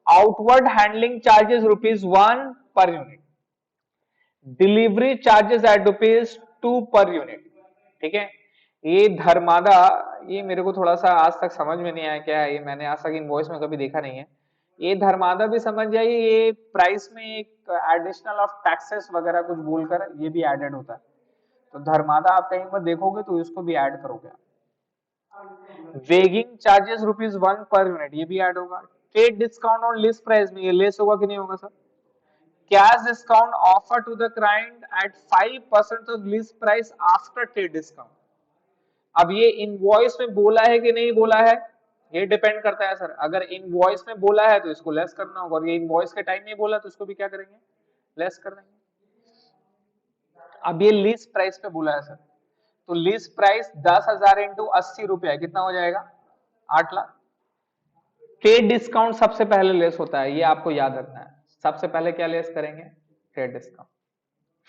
Speaker 1: Outward handling charges rupees 1 per unit, delivery charges at rupees 2 per unit, ठीक है। ये धर्मादा, ये मेरे को थोड़ा सा आज तक समझ में नहीं आया क्या है ये, मैंने आज तक इनवॉइस में कभी देखा नहीं है। ये धर्मादा भी समझ जाइए, ये प्राइस में एक एडिशनल ऑफ टैक्सेस वगैरह कुछ बोलकर ये भी एडेड होता है। तो धर्मादा आप कहीं पर देखोगे तो इसको भी ऐड करोगे। Weighing charges rupees 1 per unit, ये भी ऐड होगा। Trade discount on list price में ये लेस होगा कि नहीं होगा sir. Cash discount offer to the client at 5% off list price after trade discount. अब ये इनवॉइस में बोला है कि नहीं बोला है, ये डिपेंड करता है सर। अगर इनवॉइस में बोला है तो इसको लेस करना होगा, और ये इनवॉइस के टाइम में बोला तो इसको भी क्या करेंगे, लेस कर देंगे। अब ये लीस्ट प्राइस पे बोला है सर, तो लीस्ट प्राइस 10,000 इंटू 80 रुपया कितना हो जाएगा, 8 लाख। ट्रेड डिस्काउंट सबसे पहले लेस होता है, ये आपको याद रखना है। सबसे पहले क्या लेस करेंगे, ट्रेड डिस्काउंट,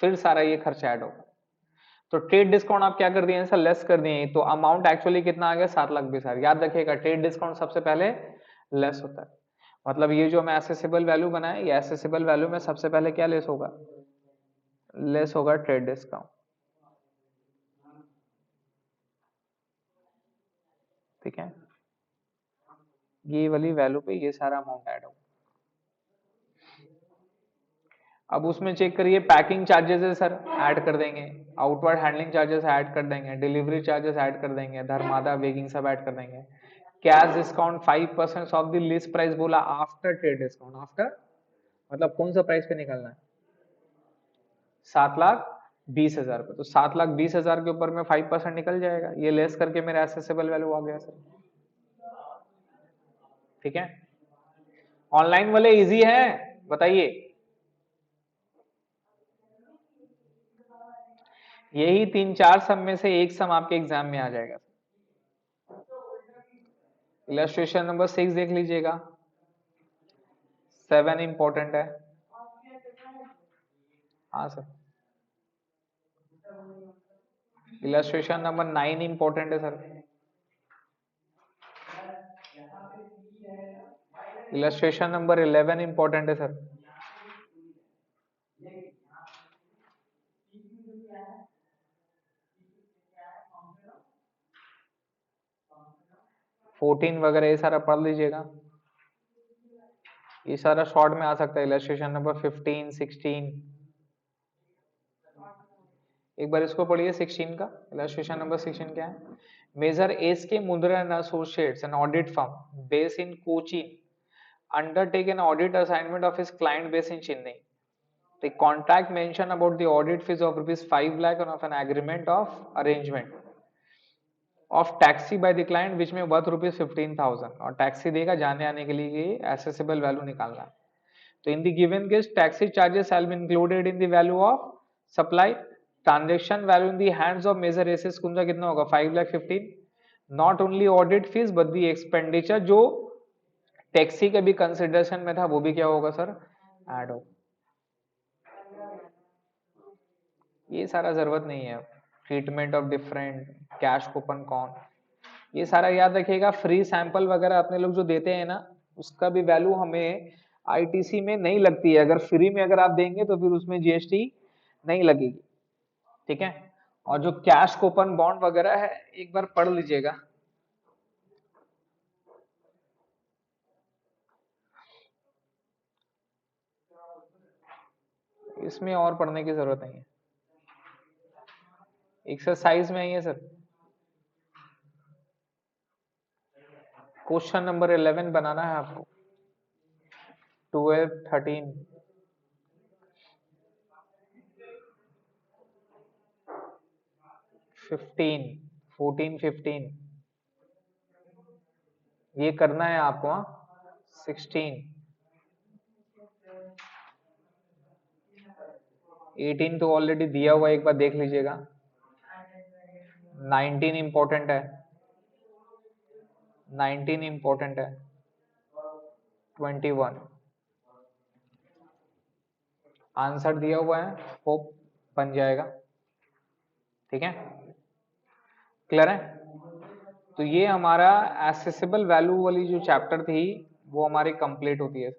Speaker 1: फिर सारा ये खर्चा ऐड होगा। तो ट्रेड डिस्काउंट आप क्या कर दिए सर, लेस कर दिए, तो अमाउंट एक्चुअली कितना आ गया, 7,20,000। याद रखिएगा ट्रेड डिस्काउंट सबसे पहले लेस होता है। मतलब ये जो मैं एसेसिबल वैल्यू बनाया, ये एसेसिबल वैल्यू में सबसे पहले क्या लेस होगा, लेस होगा ट्रेड डिस्काउंट, ठीक है। ये वाली वैल्यू पे ये सारा अमाउंट ऐड होगा। अब उसमें चेक करिए, पैकिंग चार्जेस है सर, ऐड कर देंगे। आउटवर्ड हैंडलिंग चार्जेस ऐड कर देंगे, डिलीवरी चार्जेस ऐड कर देंगे, धर्मादा वेगिंग सब ऐड कर देंगे। Cash discount 5% of the list price बोला आफ्टर ट्रेड डिस्काउंट, आफ्टर मतलब कौन सा प्राइस पे निकलना है, 7,20,000 पे। तो 7,20,000 के ऊपर में 5% निकल जाएगा, ये लेस करके मेरा एसेसिबल वैल्यू आ गया सर, ठीक है। ऑनलाइन वाले इजी है, बताइए। यही 3-4 सम में से एक सम आपके एग्जाम में आ जाएगा। इलस्ट्रेशन नंबर 6 देख लीजिएगा, 7 इंपॉर्टेंट है। हाँ सर। इलस्ट्रेशन नंबर 9 इंपॉर्टेंट है सर। इलस्ट्रेशन नंबर 11 इंपॉर्टेंट है सर। फोर्टीन वगैरह ये सारा पढ़ लीजिएगा, ये सारा शॉर्ट में आ सकता है। इलस्ट्रेशन नंबर 15, 16, एक बार इसको पढ़िए 16 का। इलस्ट्रेशन नंबर 16 क्या है, मेजर एस के Mundra and associates an audit firm based in Kochi undertake an audit assignment of his client base in Chennai. The contract mention about the audit fees of rupees 5 lakh and of an agreement of arrangement of taxi by the client which may worth rupees 15,000, और taxi देगा जाने आने के लिए, ये accessible value निकालना है। तो in the given case taxi charges shall be included in the value of supply, transaction value in the hands of major SS कुंजा कितना होगा, 5,15,000। not only audit fees but the expenditure जो taxi के भी consideration में था, वो भी क्या होगा सर, ऐड हो। ये सारा जरूरत नहीं है, treatment of different, cash coupon कौन, ये सारा याद रखिएगा। फ्री सैंपल वगैरह अपने लोग जो देते हैं ना, उसका भी वैल्यू हमें आईटीसी में नहीं लगती है। अगर फ्री में अगर आप देंगे तो फिर उसमें जीएसटी नहीं लगेगी, ठीक है। और जो कैश कूपन बॉन्ड वगैरह है, एक बार पढ़ लीजिएगा। इसमें और पढ़ने की जरूरत नहीं है, एक्सरसाइज में ही है सर। क्वेश्चन नंबर 11 बनाना है आपको, 12, 13, 15, 14, 15 ये करना है आपको, हाँ। 16, 18 तो ऑलरेडी दिया हुआ है, एक बार देख लीजिएगा। 19 इंपॉर्टेंट है, 19 इंपॉर्टेंट है। 21 आंसर दिया हुआ है, होप बन जाएगा, ठीक है। क्लियर है। तो ये हमारा एसेसिबल वैल्यू वाली जो चैप्टर थी वो हमारी कंप्लीट होती है।